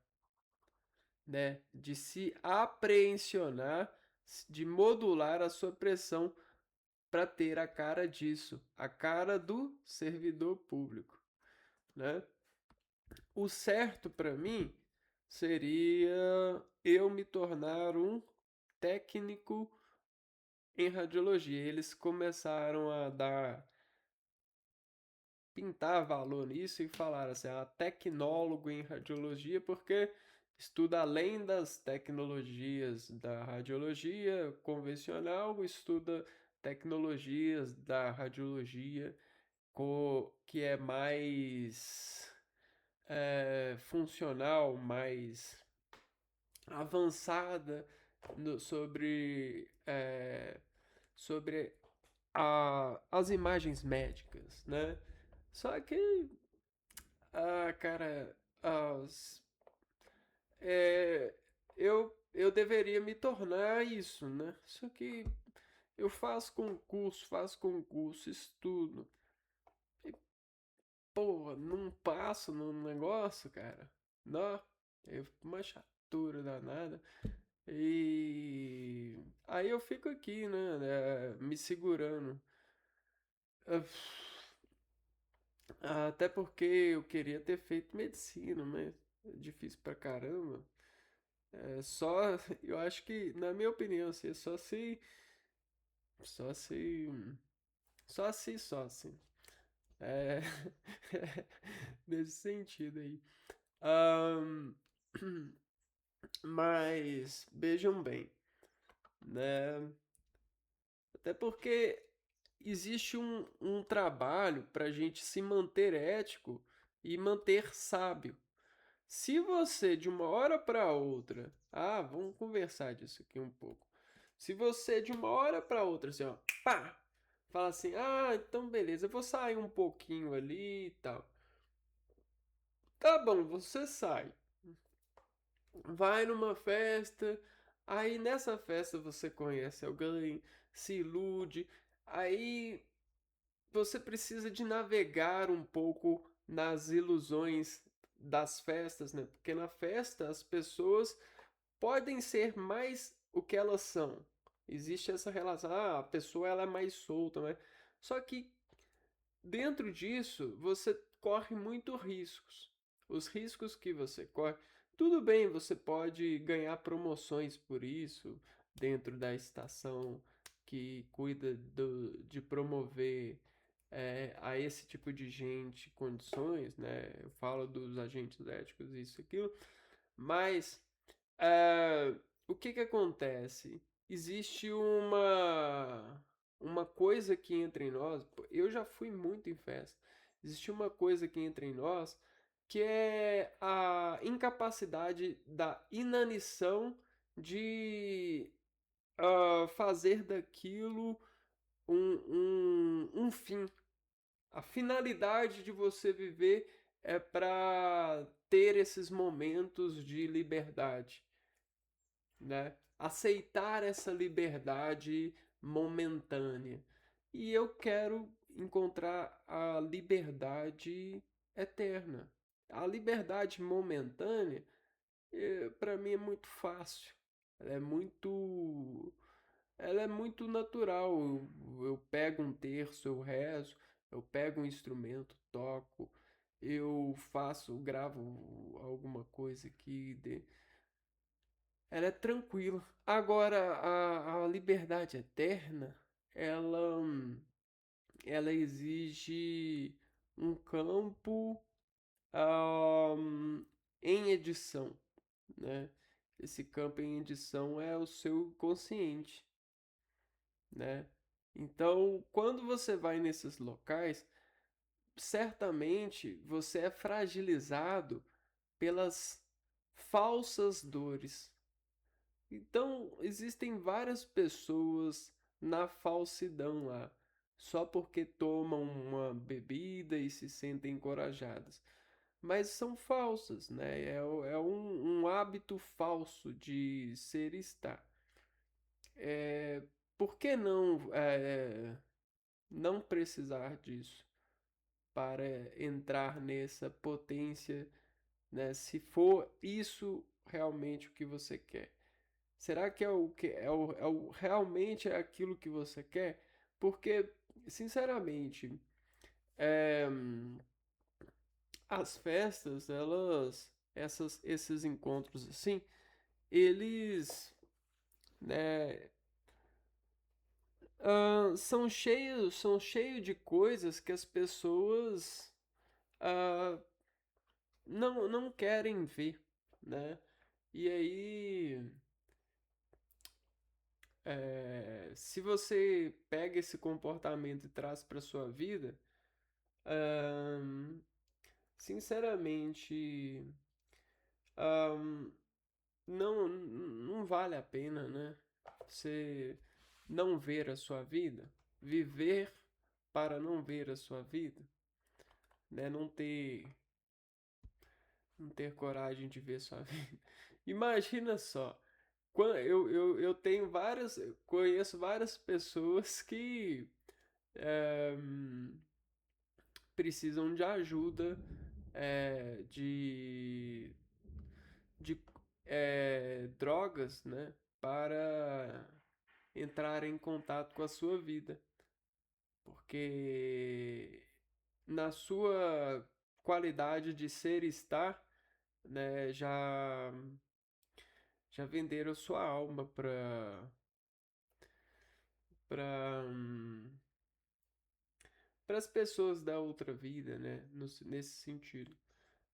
Speaker 1: né? De se apreensionar, de modular a sua pressão para ter a cara disso, a cara do servidor público, né? O certo para mim seria eu me tornar um técnico em radiologia. Eles começaram a pintar valor nisso e falaram assim, tecnólogo em radiologia, porque estuda além das tecnologias da radiologia convencional, estuda tecnologias da radiologia que é mais funcional, mais avançada sobre as imagens médicas, né? Só que, cara, as, é, eu deveria me tornar isso, né? Só que eu faço concurso, estudo. E, pô, não passo no negócio, cara. Não, uma chatura danada. E aí eu fico aqui, né, me segurando. Ah, Até porque eu queria ter feito medicina, mas difícil pra caramba. É só, eu acho que, na minha opinião, assim, é só se, só assim. É, nesse sentido aí. Ahn, mas vejam bem, né? Até porque existe um trabalho para a gente se manter ético e manter sábio. Se você de uma hora para outra, vamos conversar disso aqui um pouco. Se você de uma hora para outra, assim, ó, pá, fala assim, então beleza, eu vou sair um pouquinho ali e tal. Tá bom, você sai, vai numa festa, aí nessa festa você conhece alguém, se ilude, aí você precisa de navegar um pouco nas ilusões das festas, né? Porque na festa as pessoas podem ser mais o que elas são. Existe essa relação, a pessoa ela é mais solta, né? Só que dentro disso, você corre muito riscos. Os riscos que você corre, tudo bem, você pode ganhar promoções por isso dentro da estação que cuida de promover a esse tipo de gente condições, né? Eu falo dos agentes éticos, isso e aquilo, mas é, o que que acontece? Existe uma coisa que entra em nós. Pô, eu já fui muito em festa. Existe uma coisa que entra em nós que é a incapacidade da inanição de fazer daquilo um fim. A finalidade de você viver é para ter esses momentos de liberdade, né? Aceitar essa liberdade momentânea. E eu quero encontrar a liberdade eterna. A liberdade momentânea, para mim, é muito fácil. Ela é muito natural. Eu pego um terço, eu rezo, eu pego um instrumento, toco, eu gravo alguma coisa aqui. Ela é tranquila. Agora, a liberdade eterna, ela, ela exige um campo, ahm, em edição, né? Esse campo em edição é o seu consciente, né? Então, quando você vai nesses locais, certamente você é fragilizado pelas falsas dores. Então, existem várias pessoas na falsidão lá, só porque tomam uma bebida e se sentem encorajadas. Mas são falsas, né? É um hábito falso de ser e estar. É, por que não precisar disso para entrar nessa potência, né? Se for isso realmente o que você quer. Será que realmente é aquilo que você quer? Porque, sinceramente, é, as festas, esses encontros assim, eles, né, são cheios de coisas que as pessoas ah, não querem ver, né? E aí, se você pega esse comportamento e traz para sua vida, ahn, sinceramente, ahn, não vale a pena, né? Você não ver a sua vida, viver para não ver a sua vida, né? Não ter coragem de ver sua vida. Imagina só, eu tenho eu conheço várias pessoas que eh, precisam de ajuda, de drogas, né? Para entrar em contato com a sua vida. Porque na sua qualidade de ser e estar, né, já venderam sua alma para para as pessoas da outra vida, né, nesse sentido,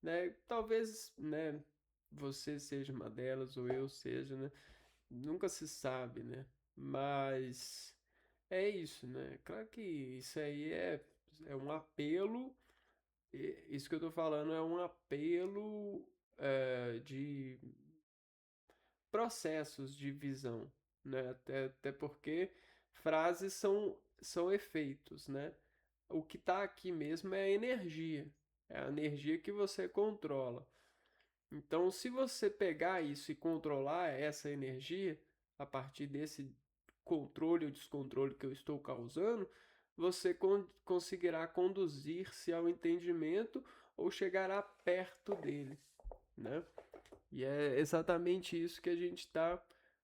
Speaker 1: né? Talvez, né, você seja uma delas ou eu seja, né? Nunca se sabe, né? Mas é isso, né? Claro que isso aí é um apelo. Isso que eu tô falando é um apelo de processos de visão, né? Até porque frases são efeitos, né? O que está aqui mesmo é a energia. É a energia que você controla. Então, se você pegar isso e controlar essa energia, a partir desse controle ou descontrole que eu estou causando, você conseguirá conduzir-se ao entendimento ou chegará perto dele, né? E é exatamente isso que a gente está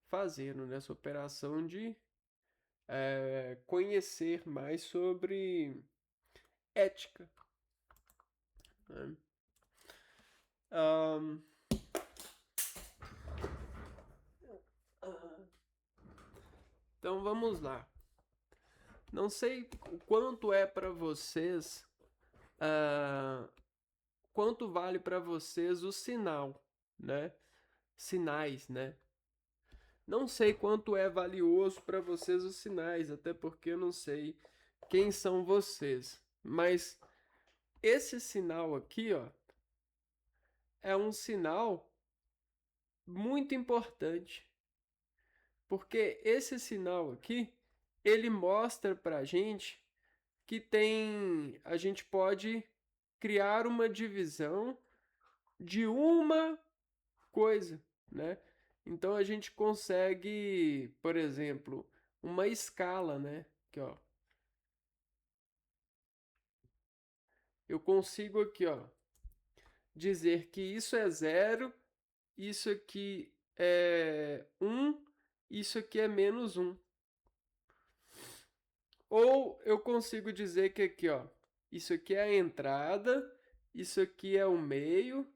Speaker 1: fazendo nessa operação de conhecer mais sobre ética, né? Ahn, então vamos lá. Não sei o quanto é para vocês, ah, quanto vale para vocês o sinal, né? Sinais, né? Não sei quanto é valioso para vocês os sinais, até porque eu não sei quem são vocês. Mas esse sinal aqui, ó, é um sinal muito importante, porque esse sinal aqui, ele mostra para a gente que a gente pode criar uma divisão de uma coisa, né? Então a gente consegue, por exemplo, uma escala, né? Aqui, ó. Eu consigo aqui, ó, dizer que isso é zero, isso aqui é um, isso aqui é menos um. Ou eu consigo dizer que aqui, ó, isso aqui é a entrada, isso aqui é o meio,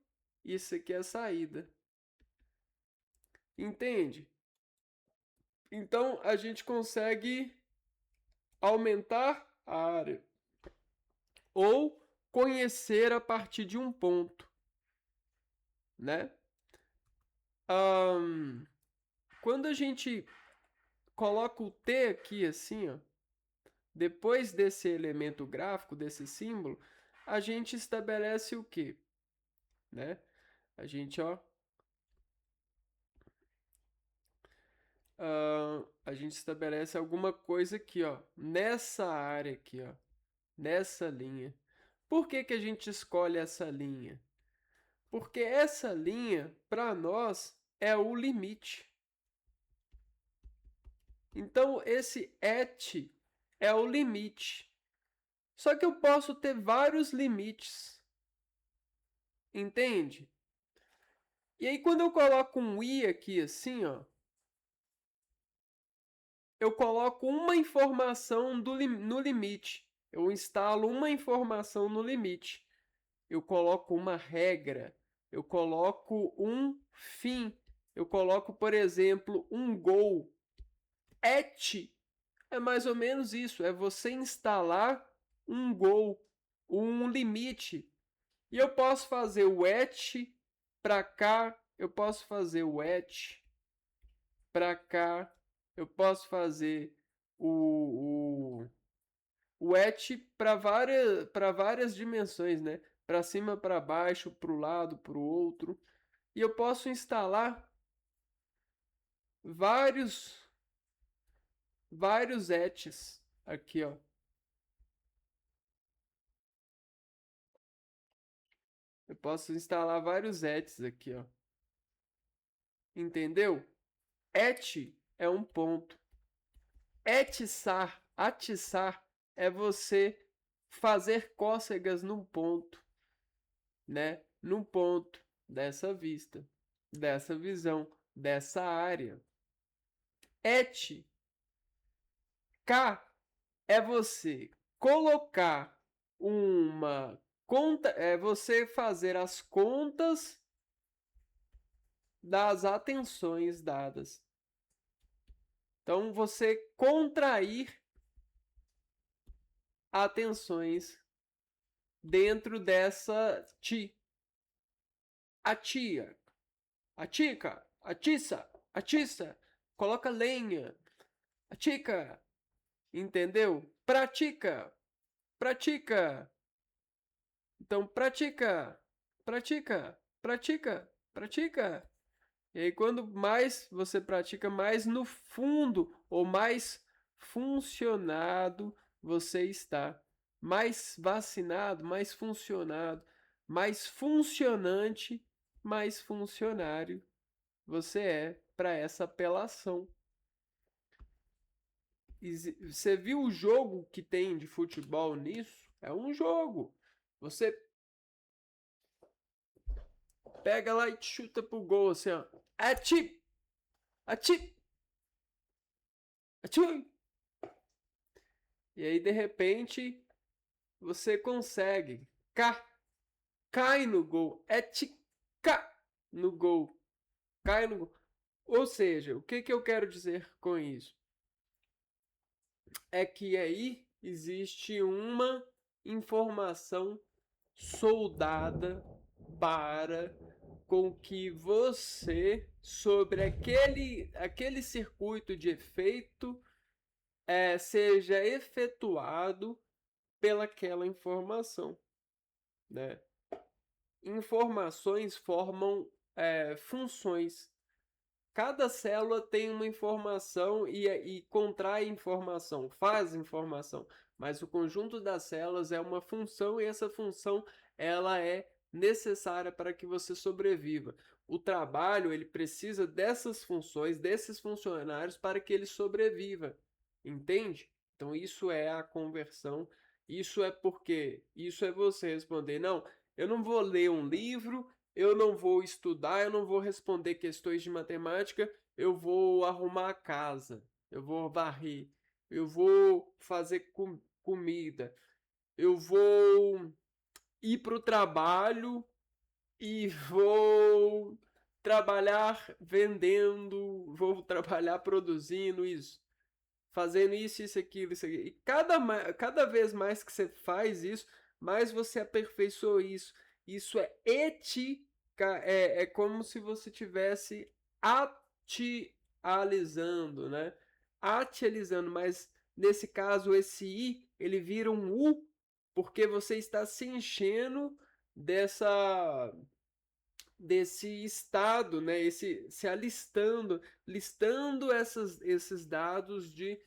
Speaker 1: isso aqui é a saída. Entende? Então a gente consegue aumentar a área ou conhecer a partir de um ponto, né? Quando a gente coloca o T aqui assim, ó, depois desse elemento gráfico, desse símbolo, a gente estabelece o quê? Né? A gente, ó, a gente estabelece alguma coisa aqui, ó, nessa área aqui, ó, nessa linha. Por que que a gente escolhe essa linha? Porque essa linha, para nós, é o limite. Então, esse et é o limite. Só que eu posso ter vários limites. Entende? E aí, quando eu coloco um i aqui assim, ó, eu coloco uma informação no limite. Eu instalo uma informação no limite. Eu coloco uma regra. Eu coloco um fim. Eu coloco, por exemplo, um goal. Et é mais ou menos isso. É você instalar um goal, um limite. E eu posso fazer o et para cá. Eu posso fazer o et para cá. Eu posso fazer o, o et para várias dimensões, né? Para cima, para baixo, para o lado, para o outro. E eu posso instalar vários ets aqui, ó. Eu posso instalar vários ets aqui, ó. Entendeu? Et é um ponto. Atiçar é você fazer cócegas num ponto, né? Num ponto dessa vista, dessa visão, dessa área. Et, K, é você colocar uma conta, é você fazer as contas das atenções dadas. Então, você contrair atenções dentro dessa ti. A tia, a tica, a tiça, a tiça, coloca lenha. A tica, entendeu? Pratica, pratica. Então, pratica, pratica, pratica, pratica. E aí, quando mais você pratica, mais no fundo ou mais funcionado você está. Mais vacinado, mais funcionado, mais funcionante, mais funcionário você é para essa apelação. Você viu o jogo que tem de futebol nisso? É um jogo. Você pega lá e chuta pro gol assim, ó. Ati, ati, ati. E aí, de repente, você consegue. Cai no gol. É tica no gol. Cai no gol. Ou seja, o que eu quero dizer com isso? É que aí existe uma informação soldada para com que você, sobre aquele circuito de efeito, seja efetuado pelaquela informação, né? Informações formam funções. Cada célula tem uma informação e contrai informação, faz informação, mas o conjunto das células é uma função e essa função ela é necessária para que você sobreviva. O trabalho ele precisa dessas funções, desses funcionários para que ele sobreviva, entende? Então isso é a conversão. Isso é porque isso é você responder, não, eu não vou ler um livro, eu não vou estudar, eu não vou responder questões de matemática, eu vou arrumar a casa, eu vou varrer, eu vou fazer comida, eu vou ir para o trabalho e vou trabalhar vendendo, vou trabalhar produzindo isso, fazendo isso, aquilo, isso aqui. E cada vez mais que você faz isso, mais você aperfeiçoa isso. Isso é ética, é como se você tivesse atializando, né? Atializando, mas nesse caso esse i, ele vira um u, porque você está se enchendo desse estado, né? Se alistando, listando esses dados de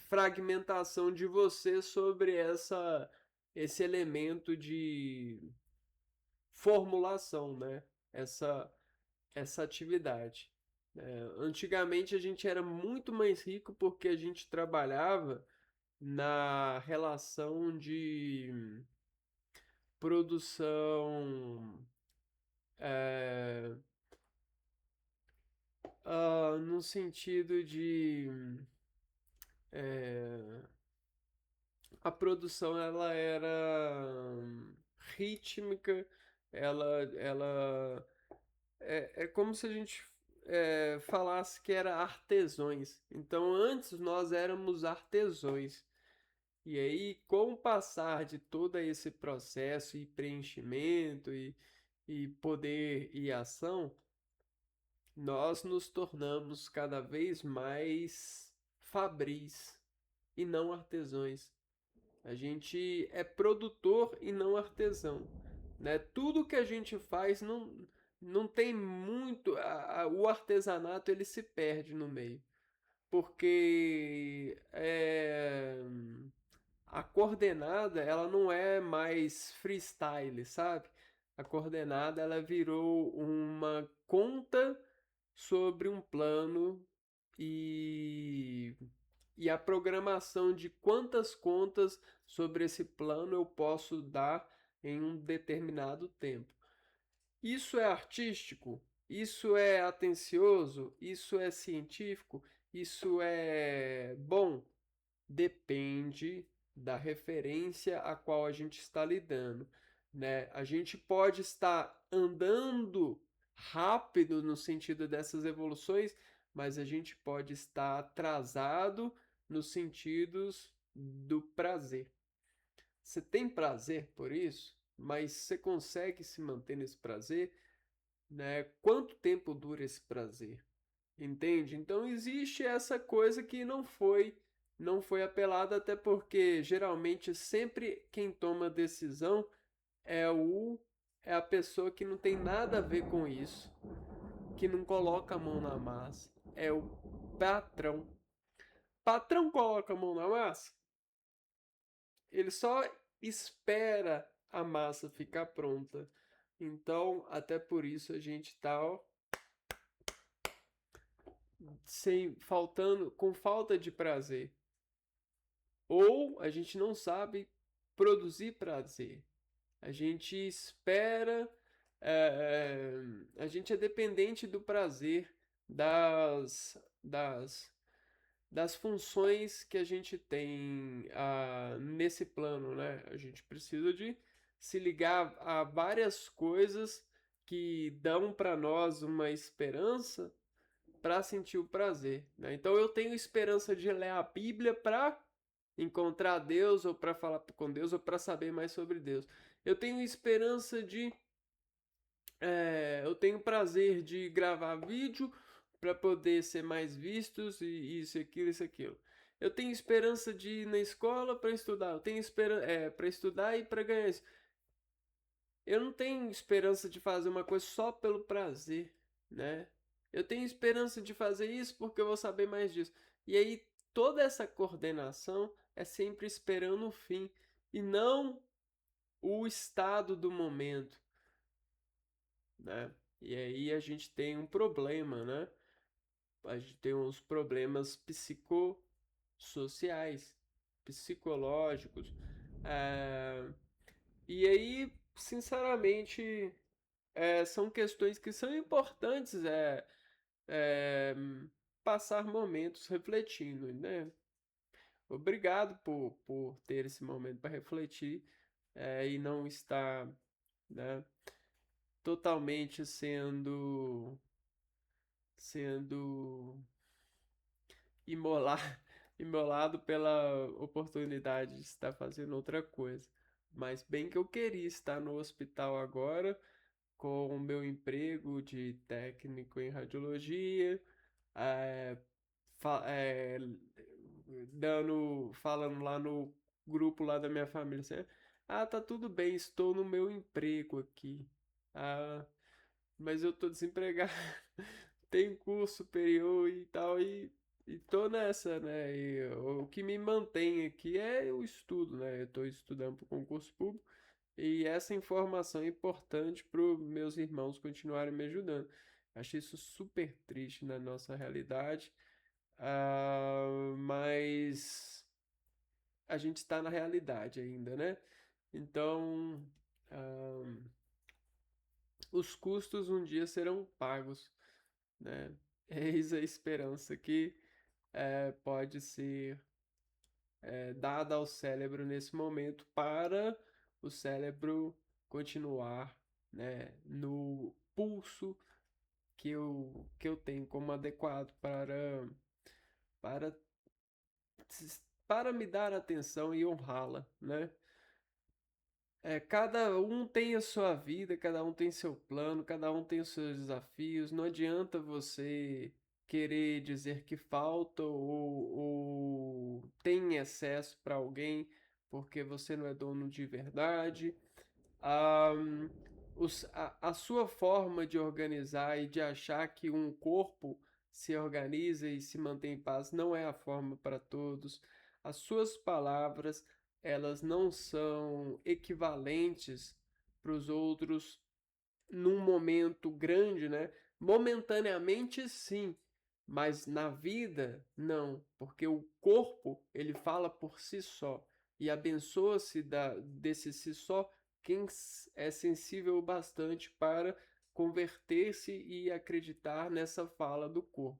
Speaker 1: fragmentação de você sobre esse elemento de formulação, né? Essa atividade. Antigamente a gente era muito mais rico porque a gente trabalhava na relação de produção é, no sentido de é, a produção ela era rítmica, ela é como se a gente falasse que era artesões. Então antes nós éramos artesões. E aí, com o passar de todo esse processo e preenchimento e poder e ação, nós nos tornamos cada vez mais fabris e não artesãos. A gente é produtor e não artesão, né? Tudo que a gente faz não tem muito, o artesanato ele se perde no meio, porque a coordenada ela não é mais freestyle, sabe? A coordenada ela virou uma conta sobre um plano e, e a programação de quantas contas sobre esse plano eu posso dar em um determinado tempo. Isso é artístico? Isso é atencioso? Isso é científico? Isso é bom? Depende da referência a qual a gente está lidando, né? A gente pode estar andando rápido no sentido dessas evoluções, mas a gente pode estar atrasado nos sentidos do prazer. Você tem prazer por isso, mas você consegue se manter nesse prazer, né? Quanto tempo dura esse prazer? Entende? Então existe essa coisa que não foi apelada, até porque geralmente sempre quem toma decisão é o é a pessoa que não tem nada a ver com isso, que não coloca a mão na massa, é o patrão. Patrão coloca a mão na massa, ele só espera a massa ficar pronta. Então, até por isso a gente tá, ó, com falta de prazer. Ou a gente não sabe produzir prazer. A gente espera, a gente é dependente do prazer das funções que a gente tem nesse plano, né? A gente precisa de se ligar a várias coisas que dão para nós uma esperança para sentir o prazer, né? Então eu tenho esperança de ler a Bíblia para encontrar Deus ou para falar com Deus ou para saber mais sobre Deus. Eu tenho esperança de eu tenho prazer de gravar vídeo para poder ser mais vistos e isso, aquilo, isso, aquilo. Eu tenho esperança de ir na escola para estudar. Eu tenho esperança para estudar e para ganhar isso. Eu não tenho esperança de fazer uma coisa só pelo prazer, né? Eu tenho esperança de fazer isso porque eu vou saber mais disso. E aí toda essa coordenação é sempre esperando o fim e não o estado do momento, né? E aí a gente tem um problema, né? A gente tem uns problemas psicossociais, psicológicos. E aí, sinceramente, são questões que são importantes, é, passar momentos refletindo, né? Obrigado por ter esse momento para refletir, e não estar, né, totalmente sendo imolar, imolado pela oportunidade de estar fazendo outra coisa. Mas bem que eu queria estar no hospital agora, com o meu emprego de técnico em radiologia, é, falando lá no grupo lá da minha família assim, tá tudo bem, estou no meu emprego aqui. Ah, mas eu tô desempregado, tenho curso superior e tal, e tô nessa, né? E o que me mantém aqui é o estudo, né? Eu tô estudando para o concurso público e essa informação é importante para os meus irmãos continuarem me ajudando. Achei isso super triste na nossa realidade, mas a gente está na realidade ainda, né? Então, ah, os custos um dia serão pagos, né? Eis a esperança que pode ser dada ao cérebro nesse momento para o cérebro continuar, né, no pulso que eu tenho como adequado para, para me dar atenção e honrá-la, né? Cada um tem a sua vida, cada um tem seu plano, cada um tem os seus desafios. Não adianta você querer dizer que falta ou tem excesso para alguém porque você não é dono de verdade. Ah, a sua forma de organizar e de achar que um corpo se organiza e se mantém em paz não é a forma para todos. As suas palavras, elas não são equivalentes para os outros num momento grande, né? Momentaneamente sim, mas na vida não, porque o corpo ele fala por si só e abençoa-se desse si só quem é sensível o bastante para converter-se e acreditar nessa fala do corpo.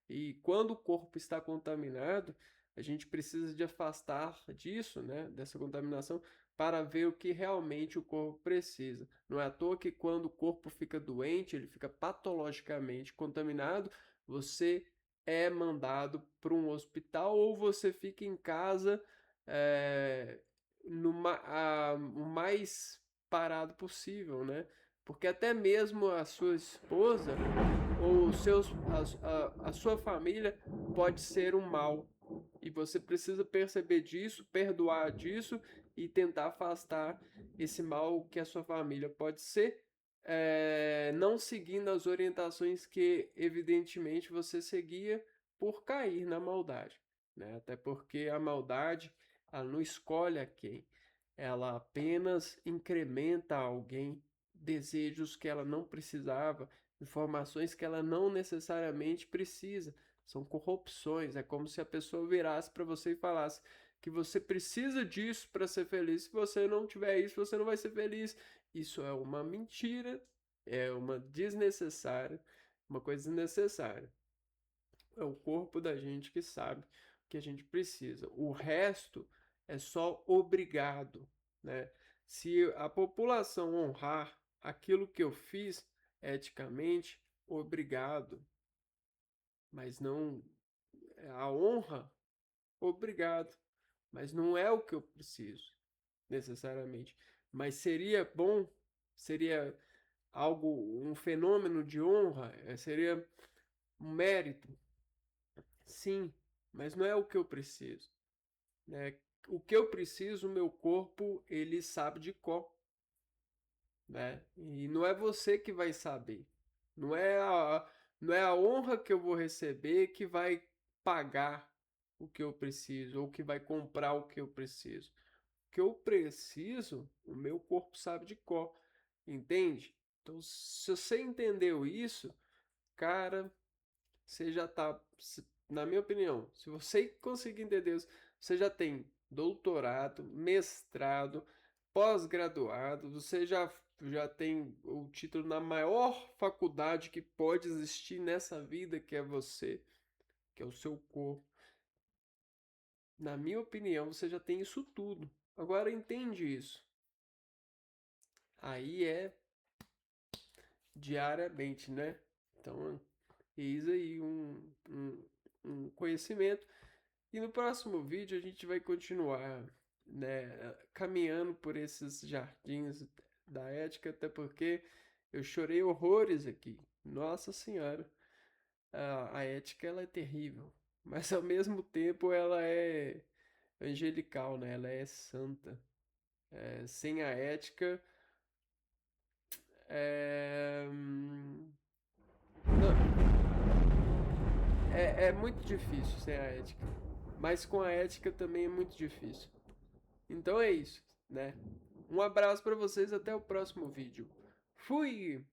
Speaker 1: E quando o corpo está contaminado, a gente precisa de afastar disso, né, dessa contaminação, para ver o que realmente o corpo precisa. Não é à toa que quando o corpo fica doente, ele fica patologicamente contaminado, você é mandado para um hospital ou você fica em casa é, o mais parado possível, né? Porque até mesmo a sua esposa ou a sua família pode ser um mal. E você precisa perceber disso, perdoar disso e tentar afastar esse mal que a sua família pode ser, não seguindo as orientações que, evidentemente, você seguia por cair na maldade, né? Até porque a maldade, ela não escolhe a quem, ela apenas incrementa a alguém desejos que ela não precisava, informações que ela não necessariamente precisa. São corrupções. É como se a pessoa virasse para você e falasse que você precisa disso para ser feliz. Se você não tiver isso, você não vai ser feliz. Isso é uma mentira, é uma desnecessária, uma coisa desnecessária. É o corpo da gente que sabe o que a gente precisa. O resto é só obrigado, né? Se a população honrar aquilo que eu fiz eticamente, obrigado. Mas não a honra, obrigado. Mas não é o que eu preciso, necessariamente. Mas seria bom, seria algo, um fenômeno de honra, seria um mérito, sim, mas não é o que eu preciso, né? O que eu preciso, o meu corpo, ele sabe de cor, né? E não é você que vai saber. Não é não é a honra que eu vou receber que vai pagar o que eu preciso ou que vai comprar o que eu preciso. O que eu preciso, o meu corpo sabe de cor, entende? Então, se você entendeu isso, cara, você já tá, na minha opinião, se você conseguir entender isso, você já tem doutorado, mestrado, pós-graduado, você já tem o título na maior faculdade que pode existir nessa vida, que é você, que é o seu corpo. Na minha opinião, você já tem isso tudo. Agora entende isso. Aí é diariamente, né? Então, eis aí um conhecimento. E no próximo vídeo a gente vai continuar, né, caminhando por esses jardins da ética, até porque eu chorei horrores aqui. Nossa Senhora, a ética ela é terrível, mas ao mesmo tempo ela é angelical, né? Ela é santa. Sem a ética, não, é muito difícil sem a ética, mas com a ética também é muito difícil. Então é isso, né? Um abraço para vocês, até o próximo vídeo. Fui!